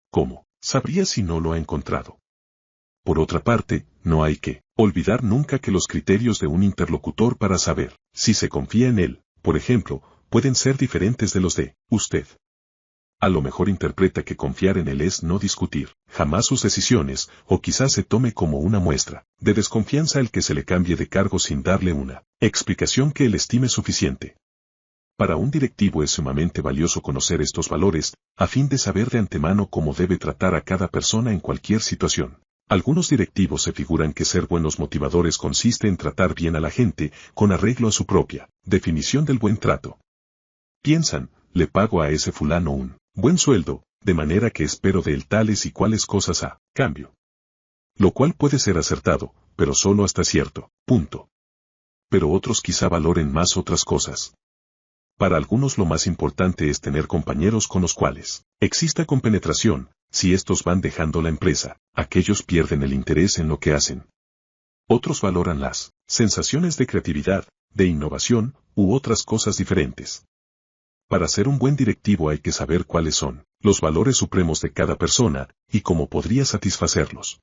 ¿Cómo sabría si no lo ha encontrado? Por otra parte, no hay que olvidar nunca que los criterios de un interlocutor para saber si se confía en él, por ejemplo, pueden ser diferentes de los de usted. A lo mejor interpreta que confiar en él es no discutir jamás sus decisiones, o quizás se tome como una muestra de desconfianza el que se le cambie de cargo sin darle una explicación que él estime suficiente. Para un directivo es sumamente valioso conocer estos valores, a fin de saber de antemano cómo debe tratar a cada persona en cualquier situación. Algunos directivos se figuran que ser buenos motivadores consiste en tratar bien a la gente, con arreglo a su propia definición del buen trato. Piensan, le pago a ese fulano un buen sueldo, de manera que espero de él tales y cuales cosas a cambio. Lo cual puede ser acertado, pero solo hasta cierto punto. Pero otros quizá valoren más otras cosas. Para algunos lo más importante es tener compañeros con los cuales exista compenetración. Si estos van dejando la empresa, aquellos pierden el interés en lo que hacen. Otros valoran las sensaciones de creatividad, de innovación, u otras cosas diferentes. Para ser un buen directivo hay que saber cuáles son los valores supremos de cada persona, y cómo podría satisfacerlos.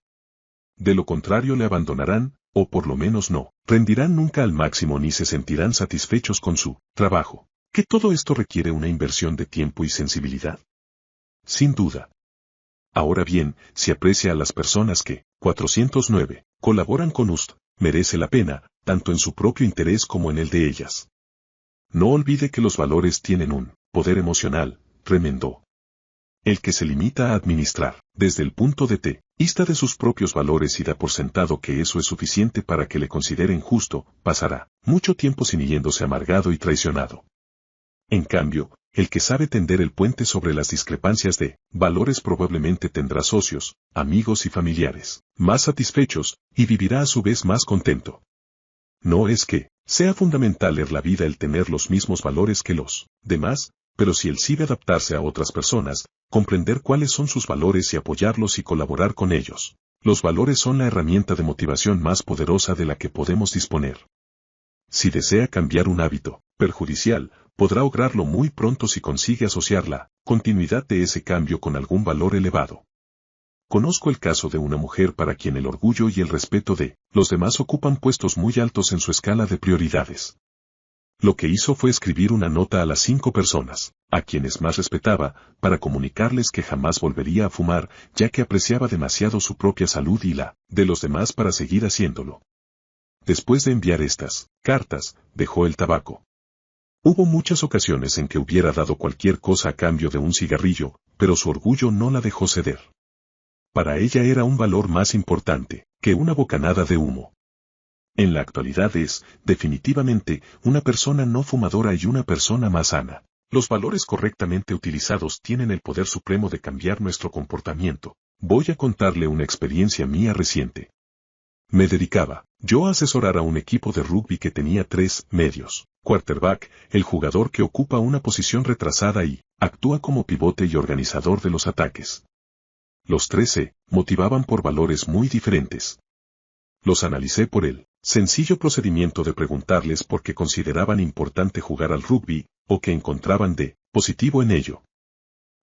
De lo contrario le abandonarán, o por lo menos no rendirán nunca al máximo ni se sentirán satisfechos con su trabajo. ¿Que todo esto requiere una inversión de tiempo y sensibilidad? Sin duda. Ahora bien, si aprecia a las personas que, 409, colaboran con usted, merece la pena, tanto en su propio interés como en el de ellas. No olvide que los valores tienen un poder emocional tremendo. El que se limita a administrar, desde el punto de vista de sus propios valores y da por sentado que eso es suficiente para que le consideren justo, pasará mucho tiempo sin yéndose amargado y traicionado. En cambio, el que sabe tender el puente sobre las discrepancias de valores probablemente tendrá socios, amigos y familiares más satisfechos, y vivirá a su vez más contento. No es que sea fundamental en la vida el tener los mismos valores que los demás, pero si él sabe adaptarse a otras personas, comprender cuáles son sus valores y apoyarlos y colaborar con ellos. Los valores son la herramienta de motivación más poderosa de la que podemos disponer. Si desea cambiar un hábito perjudicial, podrá lograrlo muy pronto si consigue asociar la continuidad de ese cambio con algún valor elevado. Conozco el caso de una mujer para quien el orgullo y el respeto de los demás ocupan puestos muy altos en su escala de prioridades. Lo que hizo fue escribir una nota a las 5 personas, a quienes más respetaba, para comunicarles que jamás volvería a fumar, ya que apreciaba demasiado su propia salud y la de los demás para seguir haciéndolo. Después de enviar estas cartas, dejó el tabaco. Hubo muchas ocasiones en que hubiera dado cualquier cosa a cambio de un cigarrillo, pero su orgullo no la dejó ceder. Para ella era un valor más importante que una bocanada de humo. En la actualidad es, definitivamente, una persona no fumadora y una persona más sana. Los valores correctamente utilizados tienen el poder supremo de cambiar nuestro comportamiento. Voy a contarle una experiencia mía reciente. Me dedicaba yo a asesorar a un equipo de rugby que tenía 3 medios. Quarterback, el jugador que ocupa una posición retrasada y actúa como pivote y organizador de los ataques. Los 3 se motivaban por valores muy diferentes. Los analicé por el sencillo procedimiento de preguntarles por qué consideraban importante jugar al rugby, o qué encontraban de positivo en ello.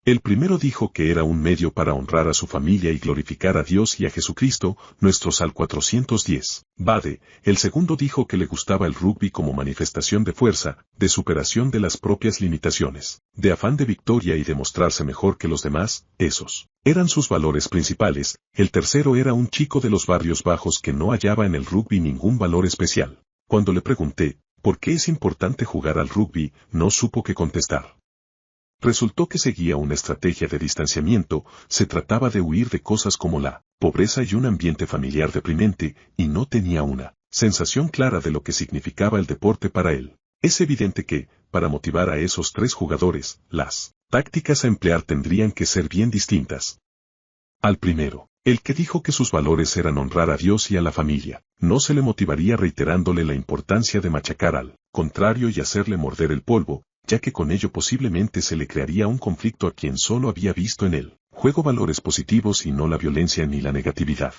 El primero dijo que era un medio para honrar a su familia y glorificar a Dios y a Jesucristo, nuestro Sal 410. Bade, el segundo dijo que le gustaba el rugby como manifestación de fuerza, de superación de las propias limitaciones, de afán de victoria y de mostrarse mejor que los demás. Esos eran sus valores principales. El tercero era un chico de los barrios bajos que no hallaba en el rugby ningún valor especial. Cuando le pregunté, ¿por qué es importante jugar al rugby?, no supo qué contestar. Resultó que seguía una estrategia de distanciamiento, se trataba de huir de cosas como la pobreza y un ambiente familiar deprimente, y no tenía una sensación clara de lo que significaba el deporte para él. Es evidente que, para motivar a esos 3 jugadores, las tácticas a emplear tendrían que ser bien distintas. Al primero, el que dijo que sus valores eran honrar a Dios y a la familia, no se le motivaría reiterándole la importancia de machacar al contrario y hacerle morder el polvo, ya que con ello posiblemente se le crearía un conflicto a quien solo había visto en él juego valores positivos y no la violencia ni la negatividad.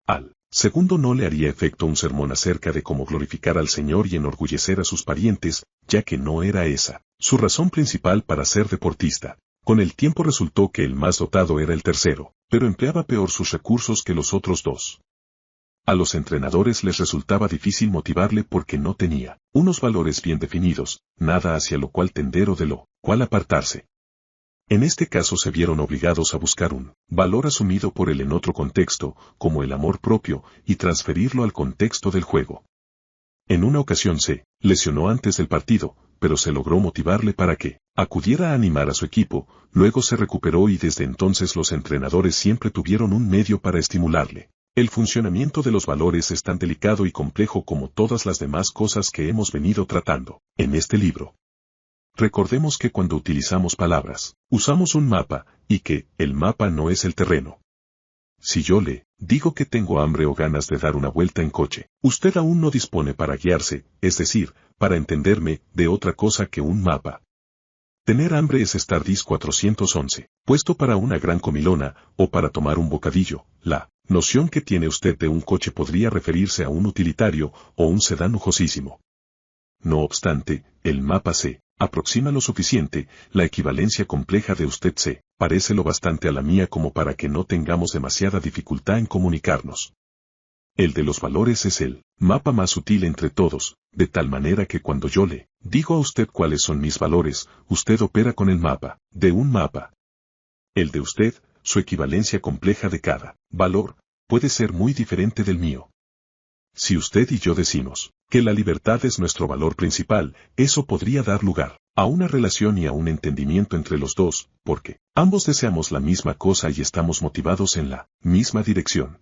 Al segundo no le haría efecto un sermón acerca de cómo glorificar al Señor y enorgullecer a sus parientes, ya que no era esa su razón principal para ser deportista. Con el tiempo resultó que el más dotado era el tercero, pero empleaba peor sus recursos que los otros 2. A los entrenadores les resultaba difícil motivarle porque no tenía unos valores bien definidos, nada hacia lo cual tender o de lo cual apartarse. En este caso se vieron obligados a buscar un valor asumido por él en otro contexto, como el amor propio, y transferirlo al contexto del juego. En una ocasión se lesionó antes del partido, pero se logró motivarle para que acudiera a animar a su equipo, luego se recuperó y desde entonces los entrenadores siempre tuvieron un medio para estimularle. El funcionamiento de los valores es tan delicado y complejo como todas las demás cosas que hemos venido tratando en este libro. Recordemos que cuando utilizamos palabras, usamos un mapa, y que el mapa no es el terreno. Si yo le digo que tengo hambre o ganas de dar una vuelta en coche, usted aún no dispone para guiarse, es decir, para entenderme, de otra cosa que un mapa. Tener hambre es estar 411, puesto para una gran comilona, o para tomar un bocadillo. La noción que tiene usted de un coche podría referirse a un utilitario, o un sedán lujosísimo. No obstante, el mapa se aproxima lo suficiente, la equivalencia compleja de usted se parece lo bastante a la mía como para que no tengamos demasiada dificultad en comunicarnos. El de los valores es el mapa más sutil entre todos, de tal manera que cuando yo le digo a usted cuáles son mis valores, usted opera con el mapa, de un mapa. El de usted, su equivalencia compleja de cada valor, puede ser muy diferente del mío. Si usted y yo decimos que la libertad es nuestro valor principal, eso podría dar lugar a una relación y a un entendimiento entre los dos, porque ambos deseamos la misma cosa y estamos motivados en la misma dirección.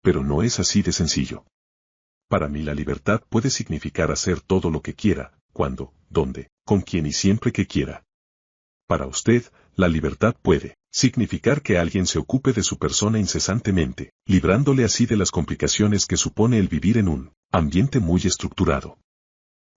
Pero no es así de sencillo. Para mí la libertad puede significar hacer todo lo que quiera, cuando, donde, con quien y siempre que quiera. Para usted, la libertad puede significar que alguien se ocupe de su persona incesantemente, librándole así de las complicaciones que supone el vivir en un ambiente muy estructurado.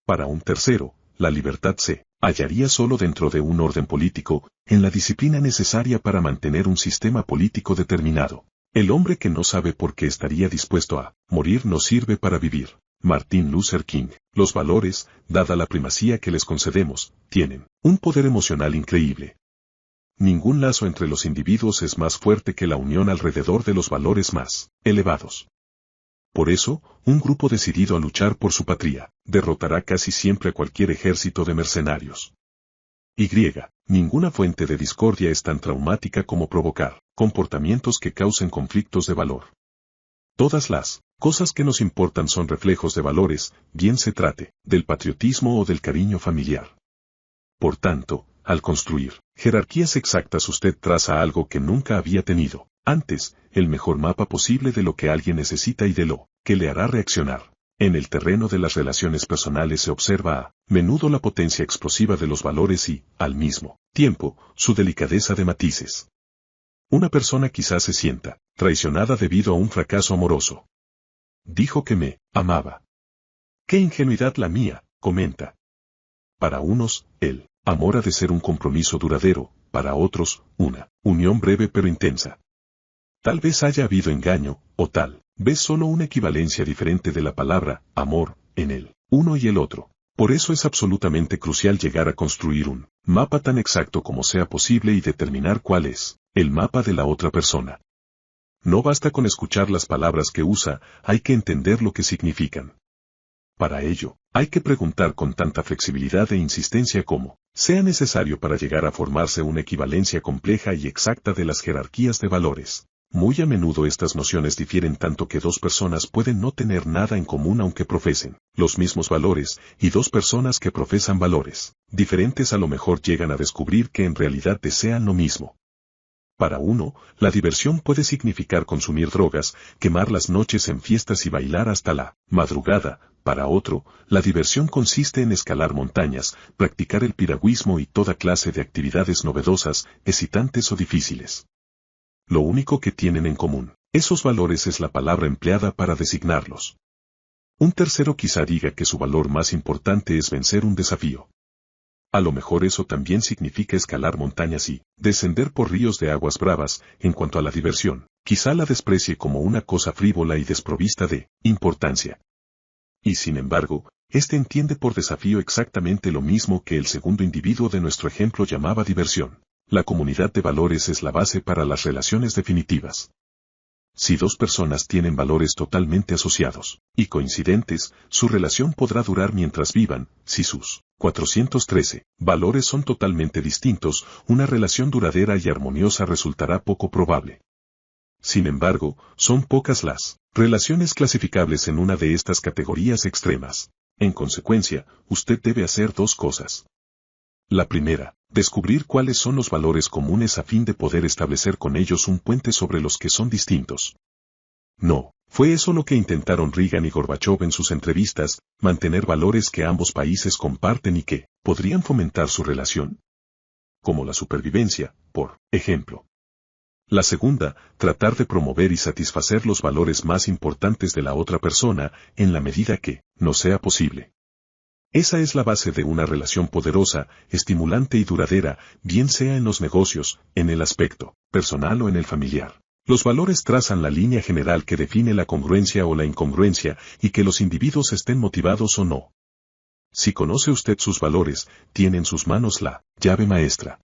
Para un tercero, la libertad se hallaría solo dentro de un orden político, en la disciplina necesaria para mantener un sistema político determinado. El hombre que no sabe por qué estaría dispuesto a morir no sirve para vivir. Martin Luther King. Los valores, dada la primacía que les concedemos, tienen un poder emocional increíble. Ningún lazo entre los individuos es más fuerte que la unión alrededor de los valores más elevados. Por eso, un grupo decidido a luchar por su patria, derrotará casi siempre a cualquier ejército de mercenarios. Y. Ninguna fuente de discordia es tan traumática como provocar comportamientos que causen conflictos de valor. Todas las cosas que nos importan son reflejos de valores, bien se trate del patriotismo o del cariño familiar. Por tanto, al construir jerarquías exactas usted traza algo que nunca había tenido antes, el mejor mapa posible de lo que alguien necesita y de lo que le hará reaccionar. En el terreno de las relaciones personales se observa a menudo la potencia explosiva de los valores y, al mismo tiempo, su delicadeza de matices. Una persona quizás se sienta traicionada debido a un fracaso amoroso. Dijo que me amaba. ¡Qué ingenuidad la mía!, comenta. Para unos, el amor ha de ser un compromiso duradero, para otros, una unión breve pero intensa. Tal vez haya habido engaño, o tal vez solo una equivalencia diferente de la palabra amor en el uno y el otro. Por eso es absolutamente crucial llegar a construir un mapa tan exacto como sea posible y determinar cuál es el mapa de la otra persona. No basta con escuchar las palabras que usa, hay que entender lo que significan. Para ello, hay que preguntar con tanta flexibilidad e insistencia como sea necesario para llegar a formarse una equivalencia compleja y exacta de las jerarquías de valores. Muy a menudo estas nociones difieren tanto que dos personas pueden no tener nada en común aunque profesen los mismos valores, y dos personas que profesan valores diferentes a lo mejor llegan a descubrir que en realidad desean lo mismo. Para uno, la diversión puede significar consumir drogas, quemar las noches en fiestas y bailar hasta la madrugada. Para otro, la diversión consiste en escalar montañas, practicar el piragüismo y toda clase de actividades novedosas, excitantes o difíciles. Lo único que tienen en común esos valores es la palabra empleada para designarlos. Un tercero quizá diga que su valor más importante es vencer un desafío. A lo mejor eso también significa escalar montañas y descender por ríos de aguas bravas. En cuanto a la diversión, quizá la desprecie como una cosa frívola y desprovista de importancia. Y sin embargo, este entiende por desafío exactamente lo mismo que el segundo individuo de nuestro ejemplo llamaba diversión. La comunidad de valores es la base para las relaciones definitivas. Si dos personas tienen valores totalmente asociados y coincidentes, su relación podrá durar mientras vivan. Si sus 413 valores son totalmente distintos, una relación duradera y armoniosa resultará poco probable. Sin embargo, son pocas las relaciones clasificables en una de estas categorías extremas. En consecuencia, usted debe hacer dos cosas. La primera, descubrir cuáles son los valores comunes a fin de poder establecer con ellos un puente sobre los que son distintos. No, fue eso lo que intentaron Reagan y Gorbachev en sus entrevistas, mantener valores que ambos países comparten y que podrían fomentar su relación. Como la supervivencia, por ejemplo. La segunda, tratar de promover y satisfacer los valores más importantes de la otra persona, en la medida que no sea posible. Esa es la base de una relación poderosa, estimulante y duradera, bien sea en los negocios, en el aspecto personal o en el familiar. Los valores trazan la línea general que define la congruencia o la incongruencia, y que los individuos estén motivados o no. Si conoce usted sus valores, tiene en sus manos la llave maestra.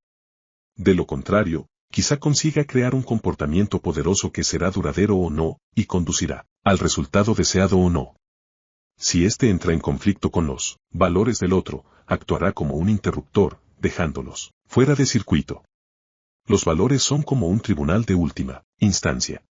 De lo contrario, quizá consiga crear un comportamiento poderoso que será duradero o no, y conducirá al resultado deseado o no. Si éste entra en conflicto con los valores del otro, actuará como un interruptor, dejándolos fuera de circuito. Los valores son como un tribunal de última instancia.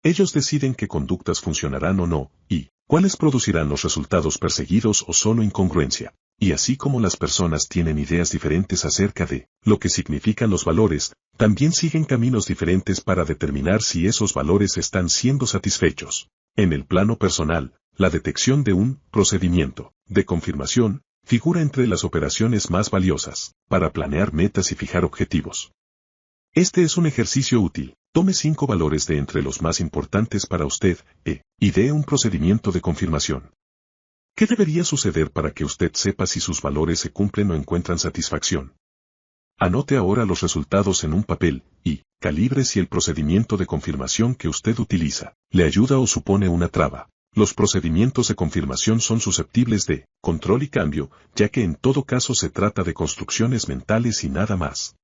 Ellos deciden qué conductas funcionarán o no, y cuáles producirán los resultados perseguidos o solo incongruencia. Y así como las personas tienen ideas diferentes acerca de lo que significan los valores, también siguen caminos diferentes para determinar si esos valores están siendo satisfechos. En el plano personal, la detección de un procedimiento de confirmación figura entre las operaciones más valiosas para planear metas y fijar objetivos. Este es un ejercicio útil. Tome 5 valores de entre los más importantes para usted, y dé un procedimiento de confirmación. ¿Qué debería suceder para que usted sepa si sus valores se cumplen o encuentran satisfacción? Anote ahora los resultados en un papel, y calibre si el procedimiento de confirmación que usted utiliza le ayuda o supone una traba. Los procedimientos de confirmación son susceptibles de control y cambio, ya que en todo caso se trata de construcciones mentales y nada más.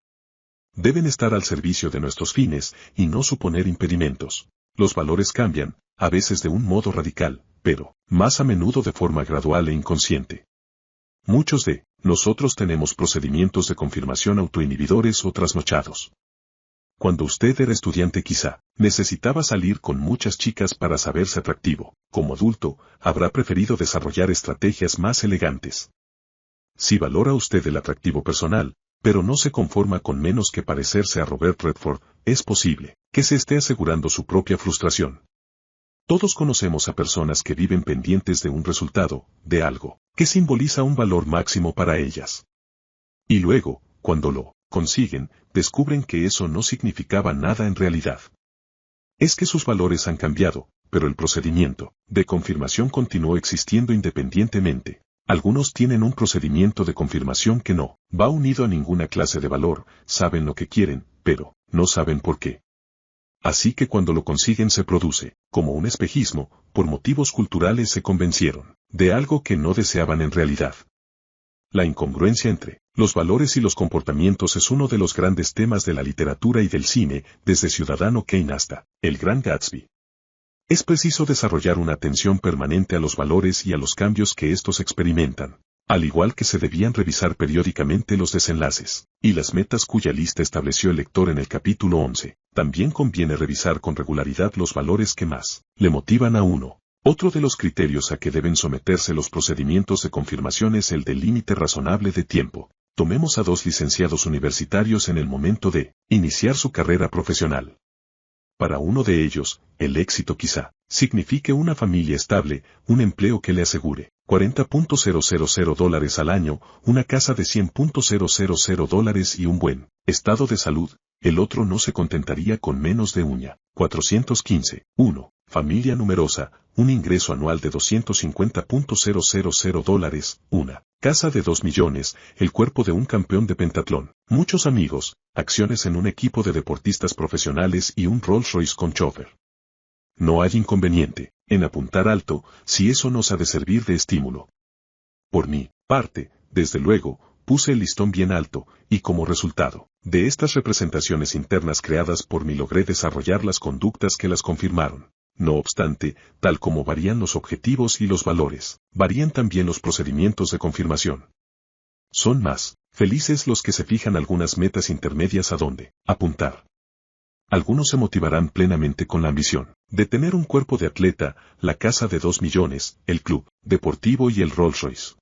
Deben estar al servicio de nuestros fines y no suponer impedimentos. Los valores cambian, a veces de un modo radical, pero más a menudo de forma gradual e inconsciente. Muchos de nosotros tenemos procedimientos de confirmación autoinhibidores o trasnochados. Cuando usted era estudiante quizá necesitaba salir con muchas chicas para saberse atractivo. Como adulto, habrá preferido desarrollar estrategias más elegantes. Si valora usted el atractivo personal, pero no se conforma con menos que parecerse a Robert Redford, es posible que se esté asegurando su propia frustración. Todos conocemos a personas que viven pendientes de un resultado, de algo, que simboliza un valor máximo para ellas. Y luego, cuando lo consiguen, descubren que eso no significaba nada en realidad. Es que sus valores han cambiado, pero el procedimiento de confirmación continuó existiendo independientemente. Algunos tienen un procedimiento de confirmación que no va unido a ninguna clase de valor, saben lo que quieren, pero no saben por qué. Así que cuando lo consiguen se produce, como un espejismo, por motivos culturales se convencieron de algo que no deseaban en realidad. La incongruencia entre los valores y los comportamientos es uno de los grandes temas de la literatura y del cine, desde Ciudadano Kane hasta El Gran Gatsby. Es preciso desarrollar una atención permanente a los valores y a los cambios que estos experimentan. Al igual que se debían revisar periódicamente los desenlaces y las metas cuya lista estableció el lector en el capítulo 11, también conviene revisar con regularidad los valores que más le motivan a uno. Otro de los criterios a que deben someterse los procedimientos de confirmación es el del límite razonable de tiempo. Tomemos a 2 licenciados universitarios en el momento de iniciar su carrera profesional. Para uno de ellos, el éxito quizá signifique una familia estable, un empleo que le asegure $40,000 al año, una casa de $100,000 y un buen estado de salud. El otro no se contentaría con menos de uña. 415. 1. Familia numerosa, un ingreso anual de $250,000, una casa de 2 millones, el cuerpo de un campeón de pentatlón, muchos amigos, acciones en un equipo de deportistas profesionales y un Rolls Royce con chofer. No hay inconveniente en apuntar alto si eso nos ha de servir de estímulo. Por mi parte, desde luego, puse el listón bien alto, y como resultado de estas representaciones internas creadas por mí logré desarrollar las conductas que las confirmaron. No obstante, tal como varían los objetivos y los valores, varían también los procedimientos de confirmación. Son más felices los que se fijan algunas metas intermedias a donde apuntar. Algunos se motivarán plenamente con la ambición de tener un cuerpo de atleta, la casa de 2 millones, el club deportivo y el Rolls Royce.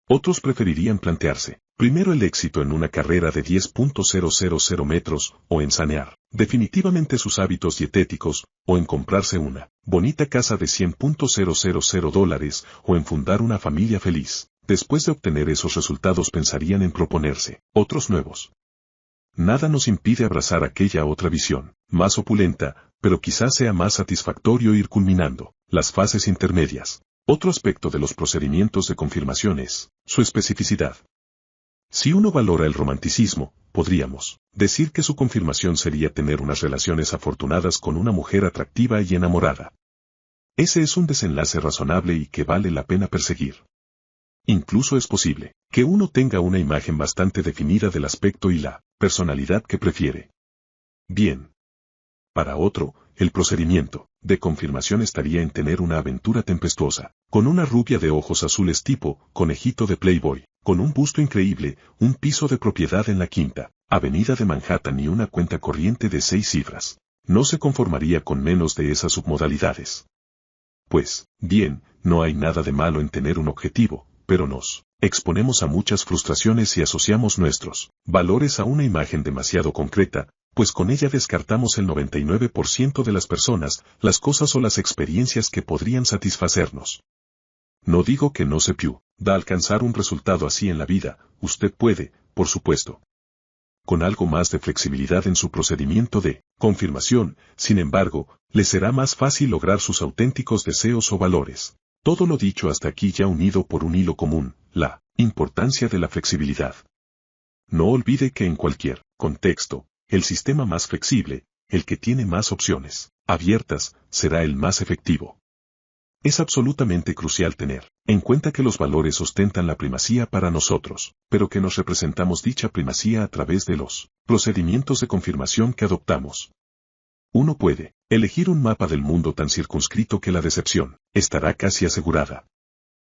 Otros preferirían plantearse, primero el éxito en una carrera de 10.000 metros, o en sanear definitivamente sus hábitos dietéticos, o en comprarse una bonita casa de $100,000, o en fundar una familia feliz. Después de obtener esos resultados pensarían en proponerse otros nuevos. Nada nos impide abrazar aquella otra visión, más opulenta, pero quizás sea más satisfactorio ir culminando las fases intermedias. Otro aspecto de los procedimientos de confirmación es su especificidad. Si uno valora el romanticismo, podríamos decir que su confirmación sería tener unas relaciones afortunadas con una mujer atractiva y enamorada. Ese es un desenlace razonable y que vale la pena perseguir. Incluso es posible que uno tenga una imagen bastante definida del aspecto y la personalidad que prefiere. Bien. Para otro, el procedimiento de confirmación estaría en tener una aventura tempestuosa, con una rubia de ojos azules tipo conejito de Playboy, con un busto increíble, un piso de propiedad en la Quinta Avenida de Manhattan y una cuenta corriente de 6 cifras. No se conformaría con menos de esas submodalidades. Pues, bien, no hay nada de malo en tener un objetivo, pero nos exponemos a muchas frustraciones y asociamos nuestros valores a una imagen demasiado concreta, pues con ella descartamos el 99% de las personas, las cosas o las experiencias que podrían satisfacernos. No digo que no se pueda alcanzar un resultado así en la vida, usted puede, por supuesto. Con algo más de flexibilidad en su procedimiento de confirmación, sin embargo, le será más fácil lograr sus auténticos deseos o valores. Todo lo dicho hasta aquí ya unido por un hilo común, la importancia de la flexibilidad. No olvide que en cualquier contexto, el sistema más flexible, el que tiene más opciones abiertas, será el más efectivo. Es absolutamente crucial tener en cuenta que los valores ostentan la primacía para nosotros, pero que nos representamos dicha primacía a través de los procedimientos de confirmación que adoptamos. Uno puede elegir un mapa del mundo tan circunscrito que la decepción estará casi asegurada.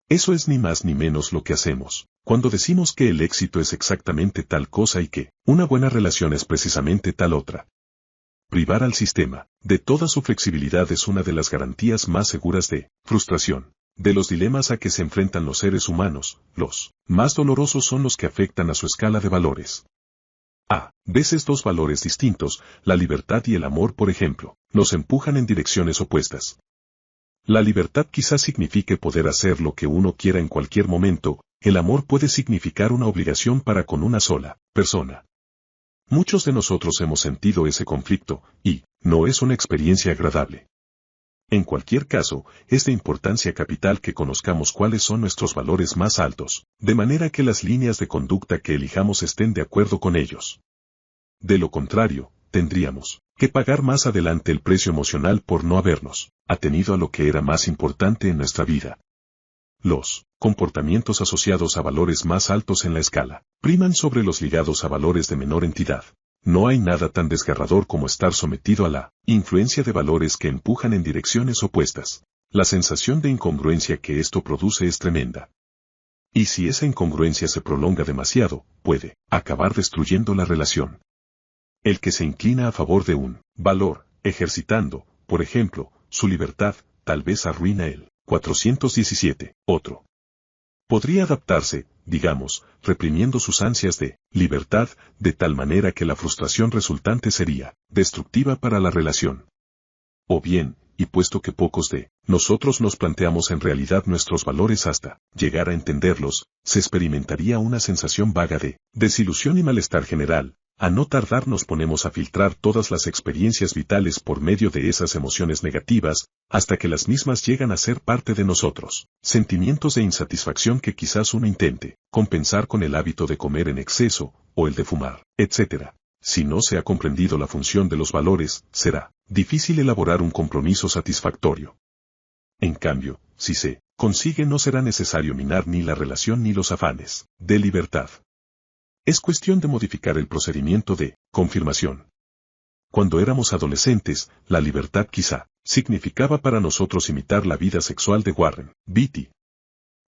Eso es ni más ni menos lo que hacemos cuando decimos que el éxito es exactamente tal cosa y que una buena relación es precisamente tal otra. Privar al sistema de toda su flexibilidad es una de las garantías más seguras de frustración. De los dilemas a que se enfrentan los seres humanos, los más dolorosos son los que afectan a su escala de valores. A veces dos valores distintos, la libertad y el amor por ejemplo, nos empujan en direcciones opuestas. La libertad quizás signifique poder hacer lo que uno quiera en cualquier momento, el amor puede significar una obligación para con una sola persona. Muchos de nosotros hemos sentido ese conflicto, y no es una experiencia agradable. En cualquier caso, es de importancia capital que conozcamos cuáles son nuestros valores más altos, de manera que las líneas de conducta que elijamos estén de acuerdo con ellos. De lo contrario, tendríamos que pagar más adelante el precio emocional por no habernos atenido a lo que era más importante en nuestra vida. Los comportamientos asociados a valores más altos en la escala priman sobre los ligados a valores de menor entidad. No hay nada tan desgarrador como estar sometido a la influencia de valores que empujan en direcciones opuestas. La sensación de incongruencia que esto produce es tremenda. Y si esa incongruencia se prolonga demasiado, puede acabar destruyendo la relación. El que se inclina a favor de un valor, ejercitando, por ejemplo, su libertad, tal vez arruina el 417. Otro podría adaptarse, digamos, reprimiendo sus ansias de libertad, de tal manera que la frustración resultante sería destructiva para la relación. O bien, y puesto que pocos de nosotros nos planteamos en realidad nuestros valores hasta llegar a entenderlos, se experimentaría una sensación vaga de desilusión y malestar general. A no tardar nos ponemos a filtrar todas las experiencias vitales por medio de esas emociones negativas, hasta que las mismas llegan a ser parte de nosotros. Sentimientos de insatisfacción que quizás uno intente compensar con el hábito de comer en exceso, o el de fumar, etc. Si no se ha comprendido la función de los valores, será difícil elaborar un compromiso satisfactorio. En cambio, si se consigue, no será necesario minar ni la relación ni los afanes de libertad. Es cuestión de modificar el procedimiento de confirmación. Cuando éramos adolescentes, la libertad quizá significaba para nosotros imitar la vida sexual de Warren Beatty.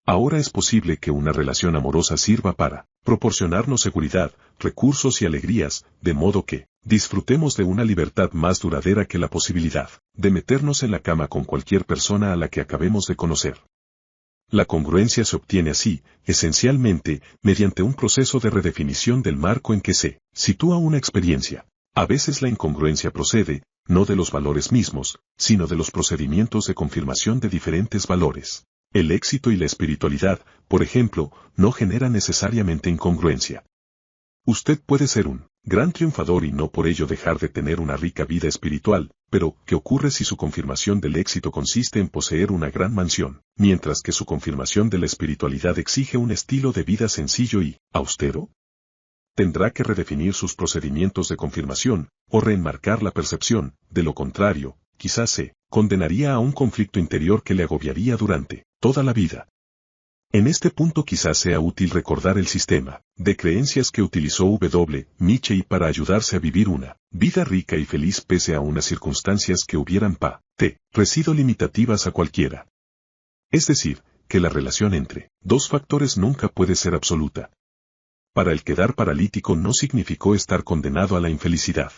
Ahora es posible que una relación amorosa sirva para proporcionarnos seguridad, recursos y alegrías, de modo que disfrutemos de una libertad más duradera que la posibilidad de meternos en la cama con cualquier persona a la que acabemos de conocer. La congruencia se obtiene así, esencialmente, mediante un proceso de redefinición del marco en que se sitúa una experiencia. A veces la incongruencia procede, no de los valores mismos, sino de los procedimientos de confirmación de diferentes valores. El éxito y la espiritualidad, por ejemplo, no generan necesariamente incongruencia. Usted puede ser un gran triunfador y no por ello dejar de tener una rica vida espiritual, pero ¿qué ocurre si su confirmación del éxito consiste en poseer una gran mansión, mientras que su confirmación de la espiritualidad exige un estilo de vida sencillo y austero? Tendrá que redefinir sus procedimientos de confirmación, o reenmarcar la percepción, de lo contrario, quizás se condenaría a un conflicto interior que le agobiaría durante toda la vida. En este punto quizás sea útil recordar el sistema de creencias que utilizó W. Mitchell para ayudarse a vivir una vida rica y feliz pese a unas circunstancias que hubieran resido limitativas a cualquiera. Es decir, que la relación entre dos factores nunca puede ser absoluta. Para el quedar paralítico no significó estar condenado a la infelicidad.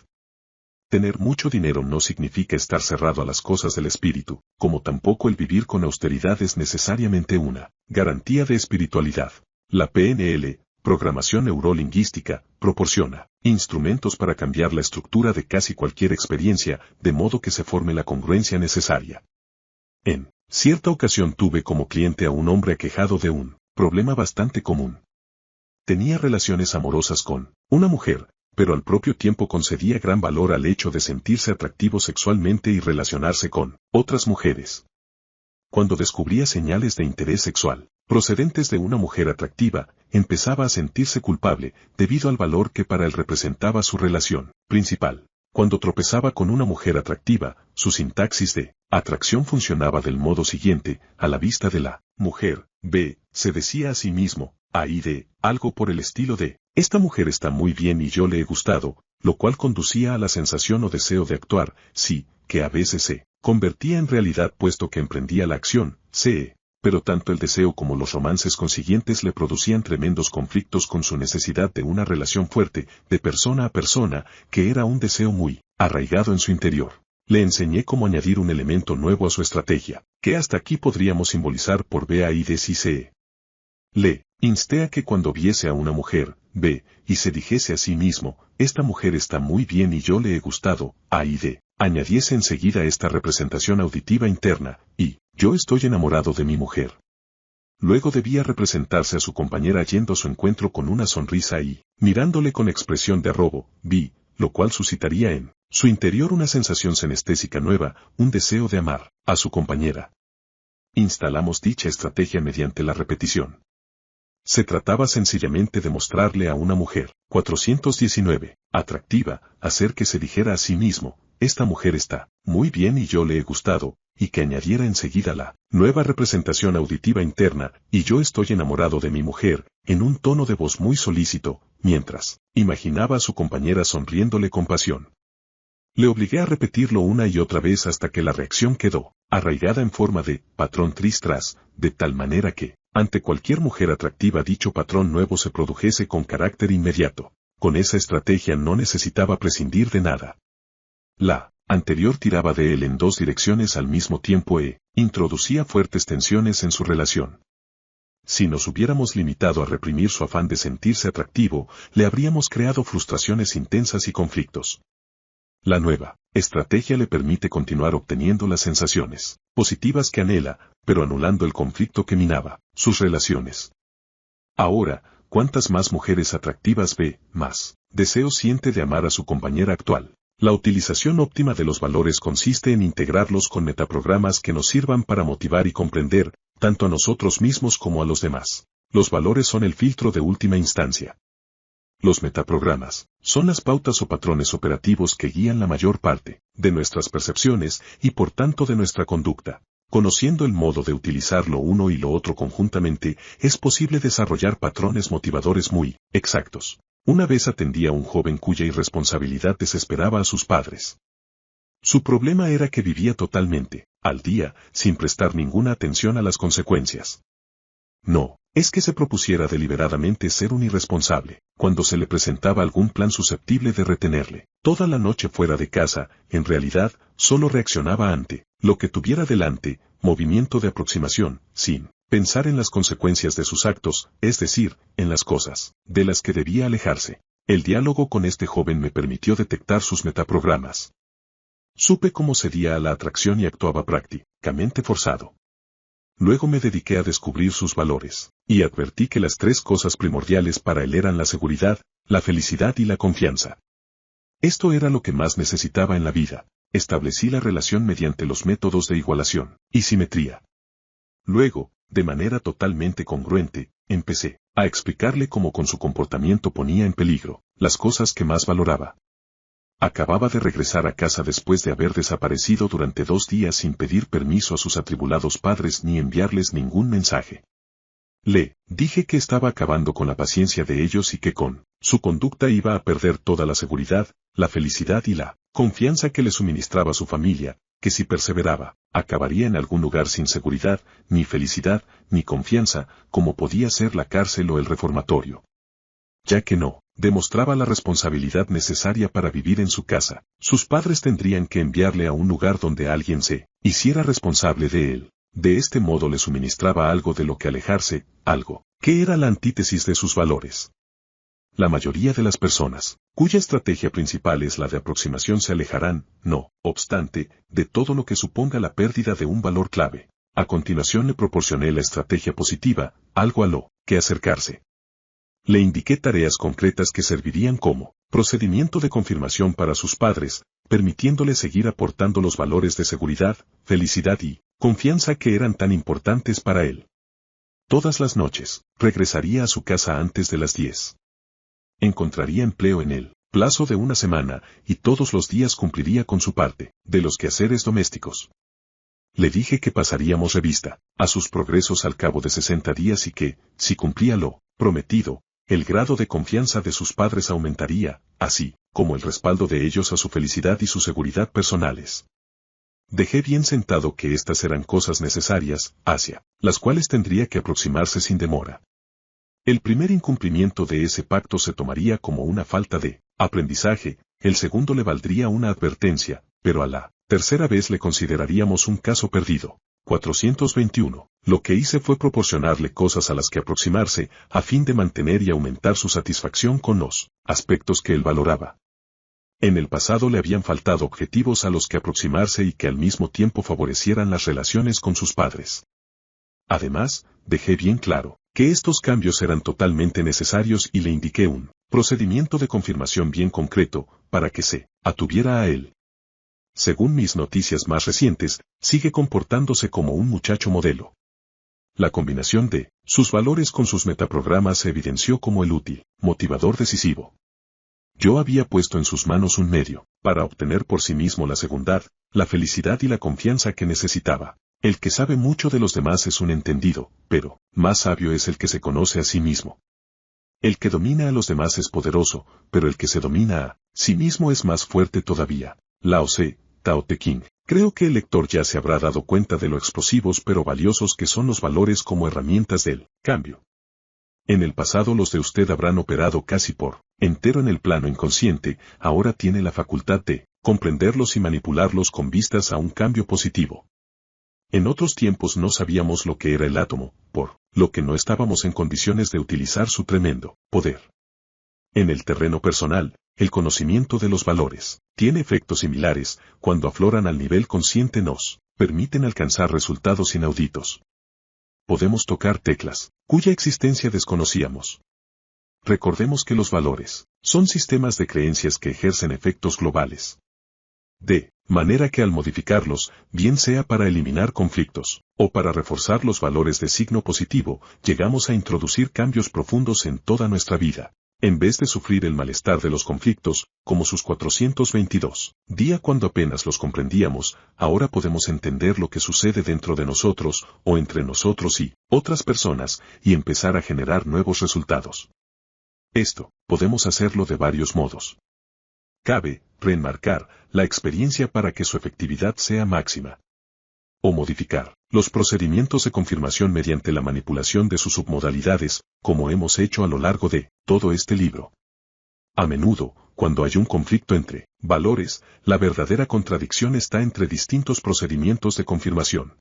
Tener mucho dinero no significa estar cerrado a las cosas del espíritu, como tampoco el vivir con austeridad es necesariamente una garantía de espiritualidad. La PNL, programación neurolingüística, proporciona instrumentos para cambiar la estructura de casi cualquier experiencia, de modo que se forme la congruencia necesaria. En cierta ocasión tuve como cliente a un hombre aquejado de un problema bastante común. Tenía relaciones amorosas con una mujer, pero al propio tiempo concedía gran valor al hecho de sentirse atractivo sexualmente y relacionarse con otras mujeres. Cuando descubría señales de interés sexual procedentes de una mujer atractiva, empezaba a sentirse culpable debido al valor que para él representaba su relación principal. Cuando tropezaba con una mujer atractiva, su sintaxis de atracción funcionaba del modo siguiente: a la vista de la mujer, B, se decía a sí mismo, ahí de, algo por el estilo de, esta mujer está muy bien y yo le he gustado, lo cual conducía a la sensación o deseo de actuar, sí, que a veces se convertía en realidad puesto que emprendía la acción, C. Pero tanto el deseo como los romances consiguientes le producían tremendos conflictos con su necesidad de una relación fuerte, de persona a persona, que era un deseo muy arraigado en su interior. Le enseñé cómo añadir un elemento nuevo a su estrategia, que hasta aquí podríamos simbolizar por B, A, I, D, C, C. Le insté a que cuando viese a una mujer, B, y se dijese a sí mismo, esta mujer está muy bien y yo le he gustado, A y D, añadiese enseguida esta representación auditiva interna, y, yo estoy enamorado de mi mujer. Luego debía representarse a su compañera yendo a su encuentro con una sonrisa y, mirándole con expresión de arrobo, B, lo cual suscitaría en su interior una sensación senestésica nueva, un deseo de amar a su compañera. Instalamos dicha estrategia mediante la repetición. Se trataba sencillamente de mostrarle a una mujer, 419, atractiva, hacer que se dijera a sí mismo, esta mujer está muy bien y yo le he gustado, y que añadiera enseguida la nueva representación auditiva interna, y yo estoy enamorado de mi mujer, en un tono de voz muy solícito, mientras imaginaba a su compañera sonriéndole con pasión. Le obligué a repetirlo una y otra vez hasta que la reacción quedó arraigada en forma de patrón tris-tras, de tal manera que Ante cualquier mujer atractiva dicho patrón nuevo se produjese con carácter inmediato. Con esa estrategia no necesitaba prescindir de nada. La anterior tiraba de él en dos direcciones al mismo tiempo e introducía fuertes tensiones en su relación. Si nos hubiéramos limitado a reprimir su afán de sentirse atractivo, le habríamos creado frustraciones intensas y conflictos. La nueva estrategia le permite continuar obteniendo las sensaciones positivas que anhela, pero anulando el conflicto que minaba sus relaciones. Ahora, cuantas más mujeres atractivas ve, más deseo siente de amar a su compañera actual. La utilización óptima de los valores consiste en integrarlos con metaprogramas que nos sirvan para motivar y comprender, tanto a nosotros mismos como a los demás. Los valores son el filtro de última instancia. Los metaprogramas son las pautas o patrones operativos que guían la mayor parte de nuestras percepciones y por tanto de nuestra conducta. Conociendo el modo de utilizar lo uno y lo otro conjuntamente, es posible desarrollar patrones motivadores muy exactos. Una vez atendí a un joven cuya irresponsabilidad desesperaba a sus padres. Su problema era que vivía totalmente al día, sin prestar ninguna atención a las consecuencias. No es que se propusiera deliberadamente ser un irresponsable. Cuando se le presentaba algún plan susceptible de retenerle toda la noche fuera de casa, en realidad, solo reaccionaba ante lo que tuviera delante, movimiento de aproximación, sin pensar en las consecuencias de sus actos, es decir, en las cosas de las que debía alejarse. El diálogo con este joven me permitió detectar sus metaprogramas. Supe cómo cedía a la atracción y actuaba prácticamente forzado. Luego me dediqué a descubrir sus valores, y advertí que las tres cosas primordiales para él eran la seguridad, la felicidad y la confianza. Esto era lo que más necesitaba en la vida. Establecí la relación mediante los métodos de igualación y simetría. Luego, de manera totalmente congruente, empecé a explicarle cómo con su comportamiento ponía en peligro las cosas que más valoraba. Acababa de regresar a casa después de haber desaparecido durante 2 días sin pedir permiso a sus atribulados padres ni enviarles ningún mensaje. Le dije que estaba acabando con la paciencia de ellos y que con su conducta iba a perder toda la seguridad, la felicidad y la confianza que le suministraba su familia, que si perseveraba, acabaría en algún lugar sin seguridad, ni felicidad, ni confianza, como podía ser la cárcel o el reformatorio. Ya que no demostraba la responsabilidad necesaria para vivir en su casa, sus padres tendrían que enviarle a un lugar donde alguien se hiciera responsable de él. De este modo le suministraba algo de lo que alejarse, algo que era la antítesis de sus valores. La mayoría de las personas, cuya estrategia principal es la de aproximación, se alejarán, no obstante, de todo lo que suponga la pérdida de un valor clave. A continuación le proporcioné la estrategia positiva, algo a lo que acercarse. Le indiqué tareas concretas que servirían como procedimiento de confirmación para sus padres, permitiéndole seguir aportando los valores de seguridad, felicidad y confianza que eran tan importantes para él. Todas las noches, regresaría a su casa antes de las 10. Encontraría empleo en el plazo de 1 semana, y todos los días cumpliría con su parte de los quehaceres domésticos. Le dije que pasaríamos revista a sus progresos al cabo de 60 días y que, si cumplía lo prometido, el grado de confianza de sus padres aumentaría, así como el respaldo de ellos a su felicidad y su seguridad personales. Dejé bien sentado que estas eran cosas necesarias, hacia las cuales tendría que aproximarse sin demora. El primer incumplimiento de ese pacto se tomaría como una falta de aprendizaje, el segundo le valdría una advertencia, pero a la tercera vez le consideraríamos un caso perdido. 421. Lo que hice fue proporcionarle cosas a las que aproximarse, a fin de mantener y aumentar su satisfacción con los aspectos que él valoraba. En el pasado le habían faltado objetivos a los que aproximarse y que al mismo tiempo favorecieran las relaciones con sus padres. Además, dejé bien claro que estos cambios eran totalmente necesarios y le indiqué un procedimiento de confirmación bien concreto, para que se atuviera a él. Según mis noticias más recientes, sigue comportándose como un muchacho modelo. La combinación de sus valores con sus metaprogramas se evidenció como el útil motivador decisivo. Yo había puesto en sus manos un medio para obtener por sí mismo la seguridad, la felicidad y la confianza que necesitaba. El que sabe mucho de los demás es un entendido, pero más sabio es el que se conoce a sí mismo. El que domina a los demás es poderoso, pero el que se domina a sí mismo es más fuerte todavía. Lao Tse, Tao Te Ching. Creo que el lector ya se habrá dado cuenta de lo explosivos pero valiosos que son los valores como herramientas del cambio. En el pasado los de usted habrán operado casi por entero en el plano inconsciente, ahora tiene la facultad de comprenderlos y manipularlos con vistas a un cambio positivo. En otros tiempos no sabíamos lo que era el átomo, por lo que no estábamos en condiciones de utilizar su tremendo poder. En el terreno personal, el conocimiento de los valores tiene efectos similares, cuando afloran al nivel consciente nos permiten alcanzar resultados inauditos. Podemos tocar teclas, cuya existencia desconocíamos. Recordemos que los valores son sistemas de creencias que ejercen efectos globales. De manera que al modificarlos, bien sea para eliminar conflictos, o para reforzar los valores de signo positivo, llegamos a introducir cambios profundos en toda nuestra vida. En vez de sufrir el malestar de los conflictos, como sus 422 días cuando apenas los comprendíamos, ahora podemos entender lo que sucede dentro de nosotros, o entre nosotros y otras personas, y empezar a generar nuevos resultados. Esto, podemos hacerlo de varios modos. Cabe reenmarcar la experiencia para que su efectividad sea máxima. O modificar los procedimientos de confirmación mediante la manipulación de sus submodalidades, como hemos hecho a lo largo de todo este libro. A menudo, cuando hay un conflicto entre valores, la verdadera contradicción está entre distintos procedimientos de confirmación.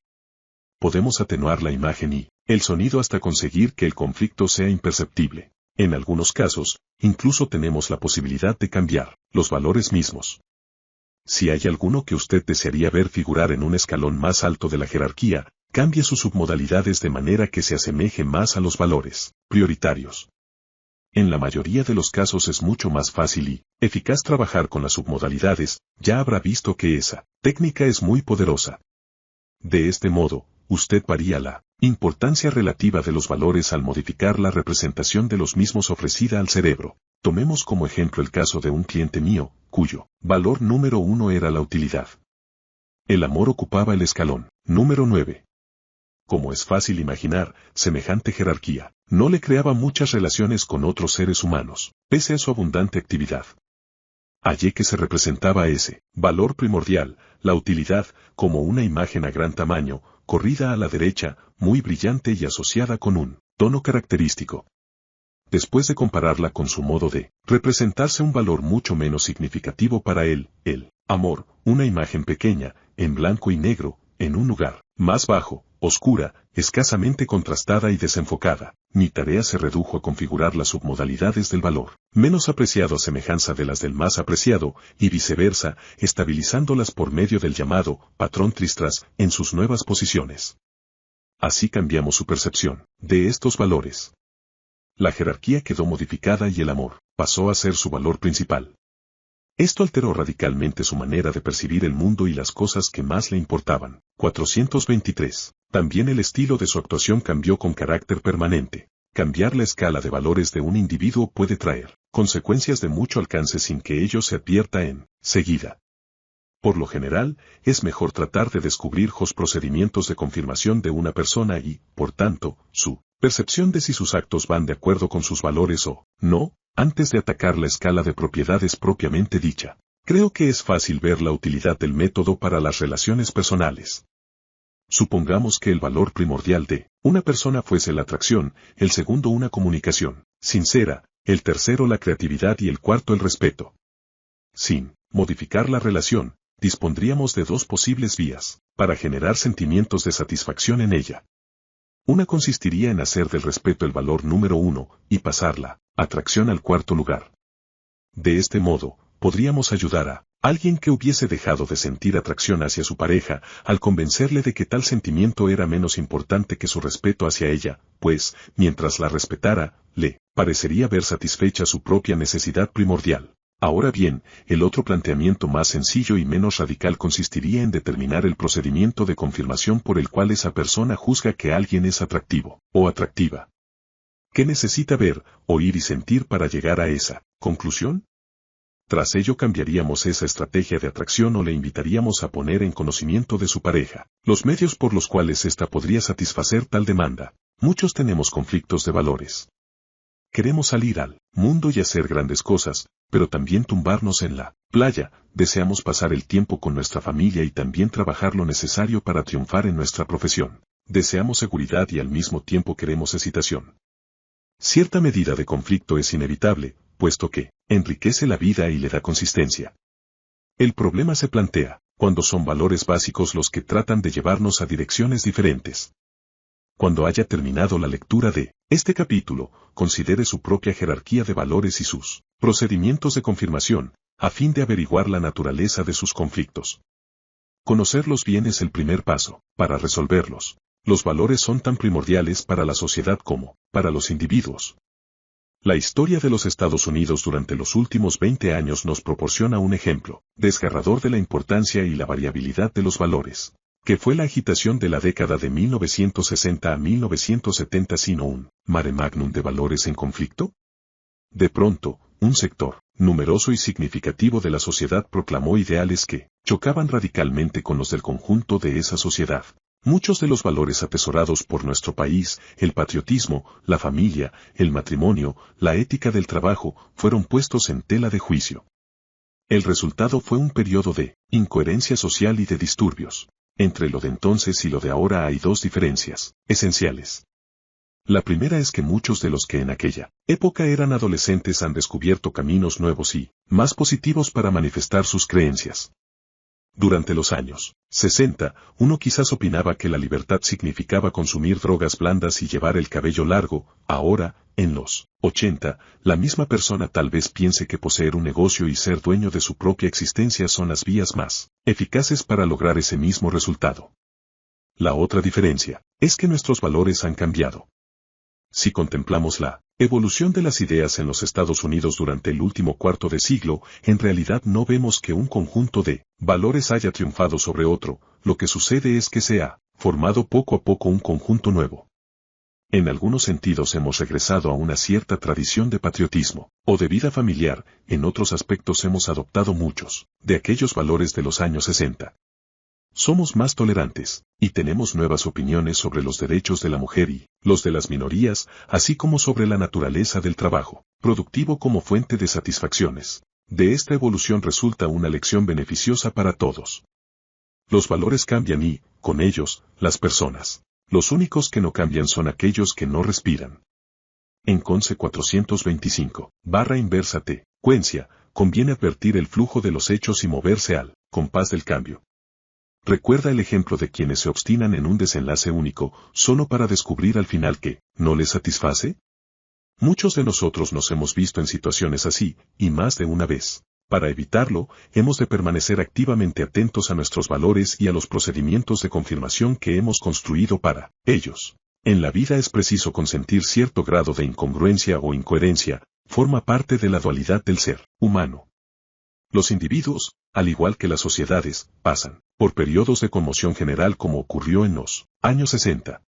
Podemos atenuar la imagen y el sonido hasta conseguir que el conflicto sea imperceptible. En algunos casos, incluso tenemos la posibilidad de cambiar los valores mismos. Si hay alguno que usted desearía ver figurar en un escalón más alto de la jerarquía, cambie sus submodalidades de manera que se asemeje más a los valores prioritarios. En la mayoría de los casos es mucho más fácil y eficaz trabajar con las submodalidades, ya habrá visto que esa técnica es muy poderosa. De este modo, usted varía la importancia relativa de los valores al modificar la representación de los mismos ofrecida al cerebro. Tomemos como ejemplo el caso de un cliente mío, cuyo valor número 1 era la utilidad. El amor ocupaba el escalón número 9. Como es fácil imaginar, semejante jerarquía no le creaba muchas relaciones con otros seres humanos, pese a su abundante actividad. Hallé que se representaba ese valor primordial, la utilidad, como una imagen a gran tamaño, corrida a la derecha, muy brillante y asociada con un tono característico. Después de compararla con su modo de representarse un valor mucho menos significativo para él, el amor, una imagen pequeña, en blanco y negro, en un lugar más bajo, oscura, escasamente contrastada y desenfocada, mi tarea se redujo a configurar las submodalidades del valor, menos apreciado a semejanza de las del más apreciado, y viceversa, estabilizándolas por medio del llamado patrón Tristras en sus nuevas posiciones. Así cambiamos su percepción de estos valores. La jerarquía quedó modificada y el amor pasó a ser su valor principal. Esto alteró radicalmente su manera de percibir el mundo y las cosas que más le importaban. 423. También el estilo de su actuación cambió con carácter permanente. Cambiar la escala de valores de un individuo puede traer consecuencias de mucho alcance sin que ello se advierta en seguida. Por lo general, es mejor tratar de descubrir los procedimientos de confirmación de una persona y, por tanto, su percepción de si sus actos van de acuerdo con sus valores o no, antes de atacar la escala de propiedades propiamente dicha. Creo que es fácil ver la utilidad del método para las relaciones personales. Supongamos que el valor primordial de una persona fuese la atracción, el segundo una comunicación sincera, el tercero la creatividad y el cuarto el respeto. Sin modificar la relación, dispondríamos de dos posibles vías para generar sentimientos de satisfacción en ella. Una consistiría en hacer del respeto el valor número 1 y pasar la atracción al cuarto lugar. De este modo, podríamos ayudar a alguien que hubiese dejado de sentir atracción hacia su pareja al convencerle de que tal sentimiento era menos importante que su respeto hacia ella, pues, mientras la respetara, le parecería ver satisfecha su propia necesidad primordial. Ahora bien, el otro planteamiento más sencillo y menos radical consistiría en determinar el procedimiento de confirmación por el cual esa persona juzga que alguien es atractivo o atractiva. ¿Qué necesita ver, oír y sentir para llegar a esa conclusión? Tras ello cambiaríamos esa estrategia de atracción o le invitaríamos a poner en conocimiento de su pareja los medios por los cuales ésta podría satisfacer tal demanda. Muchos tenemos conflictos de valores. Queremos salir al mundo y hacer grandes cosas, pero también tumbarnos en la playa. Deseamos pasar el tiempo con nuestra familia y también trabajar lo necesario para triunfar en nuestra profesión. Deseamos seguridad y al mismo tiempo queremos excitación. Cierta medida de conflicto es inevitable, puesto que enriquece la vida y le da consistencia. El problema se plantea cuando son valores básicos los que tratan de llevarnos a direcciones diferentes. Cuando haya terminado la lectura de este capítulo, considere su propia jerarquía de valores y sus procedimientos de confirmación, a fin de averiguar la naturaleza de sus conflictos. Conocerlos bien es el primer paso para resolverlos. Los valores son tan primordiales para la sociedad como para los individuos. La historia de los Estados Unidos durante los últimos 20 años nos proporciona un ejemplo desgarrador de la importancia y la variabilidad de los valores, que fue la agitación de la década de 1960 a 1970 sino un mare magnum de valores en conflicto. De pronto, un sector numeroso y significativo de la sociedad proclamó ideales que chocaban radicalmente con los del conjunto de esa sociedad. Muchos de los valores atesorados por nuestro país, el patriotismo, la familia, el matrimonio, la ética del trabajo, fueron puestos en tela de juicio. El resultado fue un periodo de incoherencia social y de disturbios. Entre lo de entonces y lo de ahora hay dos diferencias esenciales. La primera es que muchos de los que en aquella época eran adolescentes han descubierto caminos nuevos y más positivos para manifestar sus creencias. Durante los años 60, uno quizás opinaba que la libertad significaba consumir drogas blandas y llevar el cabello largo. Ahora, en los 80, la misma persona tal vez piense que poseer un negocio y ser dueño de su propia existencia son las vías más eficaces para lograr ese mismo resultado. La otra diferencia es que nuestros valores han cambiado. Si contemplamos la evolución de las ideas en los Estados Unidos durante el último cuarto de siglo, en realidad no vemos que un conjunto de valores haya triunfado sobre otro, lo que sucede es que se ha formado poco a poco un conjunto nuevo. En algunos sentidos hemos regresado a una cierta tradición de patriotismo, o de vida familiar, en otros aspectos hemos adoptado muchos de aquellos valores de los años 60. Somos más tolerantes, y tenemos nuevas opiniones sobre los derechos de la mujer y los de las minorías, así como sobre la naturaleza del trabajo, productivo como fuente de satisfacciones. De esta evolución resulta una lección beneficiosa para todos. Los valores cambian y, con ellos, las personas. Los únicos que no cambian son aquellos que no respiran. En Conce 425, /inversa T, Cuencia, conviene advertir el flujo de los hechos y moverse al compás del cambio. Recuerda el ejemplo de quienes se obstinan en un desenlace único, solo para descubrir al final que no les satisface. Muchos de nosotros nos hemos visto en situaciones así, y más de una vez. Para evitarlo, hemos de permanecer activamente atentos a nuestros valores y a los procedimientos de confirmación que hemos construido para ellos. En la vida es preciso consentir cierto grado de incongruencia o incoherencia, forma parte de la dualidad del ser humano. Los individuos, al igual que las sociedades, pasan por periodos de conmoción general como ocurrió en los años 60.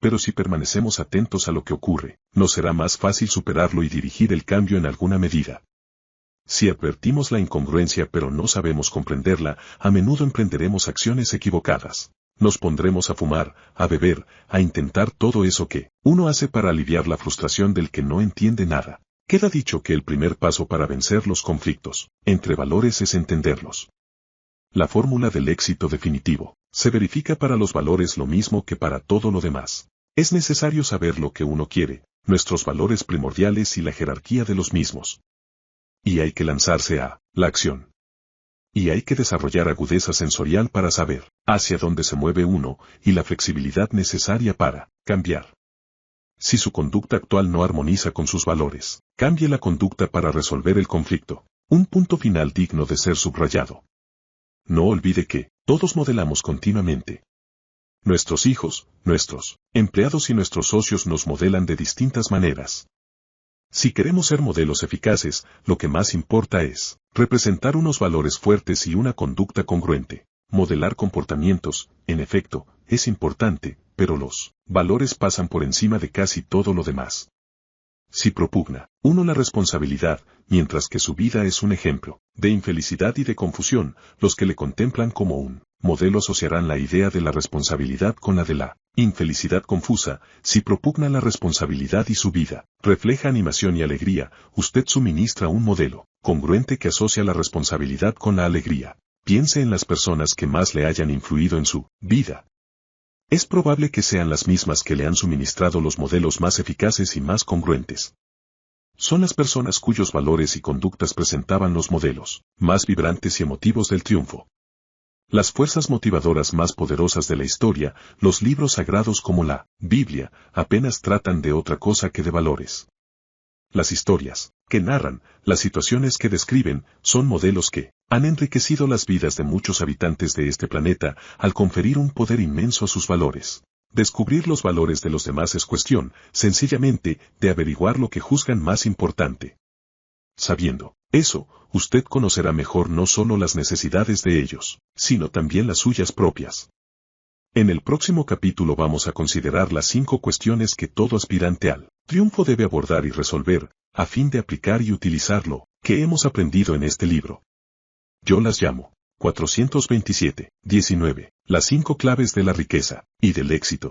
Pero si permanecemos atentos a lo que ocurre, nos será más fácil superarlo y dirigir el cambio en alguna medida. Si advertimos la incongruencia pero no sabemos comprenderla, a menudo emprenderemos acciones equivocadas. Nos pondremos a fumar, a beber, a intentar todo eso que uno hace para aliviar la frustración del que no entiende nada. Queda dicho que el primer paso para vencer los conflictos entre valores es entenderlos. La fórmula del éxito definitivo se verifica para los valores lo mismo que para todo lo demás. Es necesario saber lo que uno quiere, nuestros valores primordiales y la jerarquía de los mismos. Y hay que lanzarse a la acción. Y hay que desarrollar agudeza sensorial para saber hacia dónde se mueve uno y la flexibilidad necesaria para cambiar. Si su conducta actual no armoniza con sus valores, cambie la conducta para resolver el conflicto. Un punto final digno de ser subrayado. No olvide que todos modelamos continuamente. Nuestros hijos, nuestros empleados y nuestros socios nos modelan de distintas maneras. Si queremos ser modelos eficaces, lo que más importa es representar unos valores fuertes y una conducta congruente. Modelar comportamientos, en efecto, es importante, pero los valores pasan por encima de casi todo lo demás. Si propugna uno la responsabilidad, mientras que su vida es un ejemplo de infelicidad y de confusión, los que le contemplan como un modelo asociarán la idea de la responsabilidad con la de la infelicidad confusa, si propugna la responsabilidad y su vida, refleja animación y alegría, usted suministra un modelo congruente que asocia la responsabilidad con la alegría. Piense en las personas que más le hayan influido en su vida. Es probable que sean las mismas que le han suministrado los modelos más eficaces y más congruentes. Son las personas cuyos valores y conductas presentaban los modelos más vibrantes y emotivos del triunfo. Las fuerzas motivadoras más poderosas de la historia, los libros sagrados como la Biblia, apenas tratan de otra cosa que de valores. Las historias que narran, las situaciones que describen, son modelos que han enriquecido las vidas de muchos habitantes de este planeta al conferir un poder inmenso a sus valores. Descubrir los valores de los demás es cuestión, sencillamente, de averiguar lo que juzgan más importante. Sabiendo eso, usted conocerá mejor no solo las necesidades de ellos, sino también las suyas propias. En el próximo capítulo vamos a considerar las 5 cuestiones que todo aspirante al triunfo debe abordar y resolver, a fin de aplicar y utilizar lo que hemos aprendido en este libro. Yo las llamo 427, 19, las 5 claves de la riqueza y del éxito.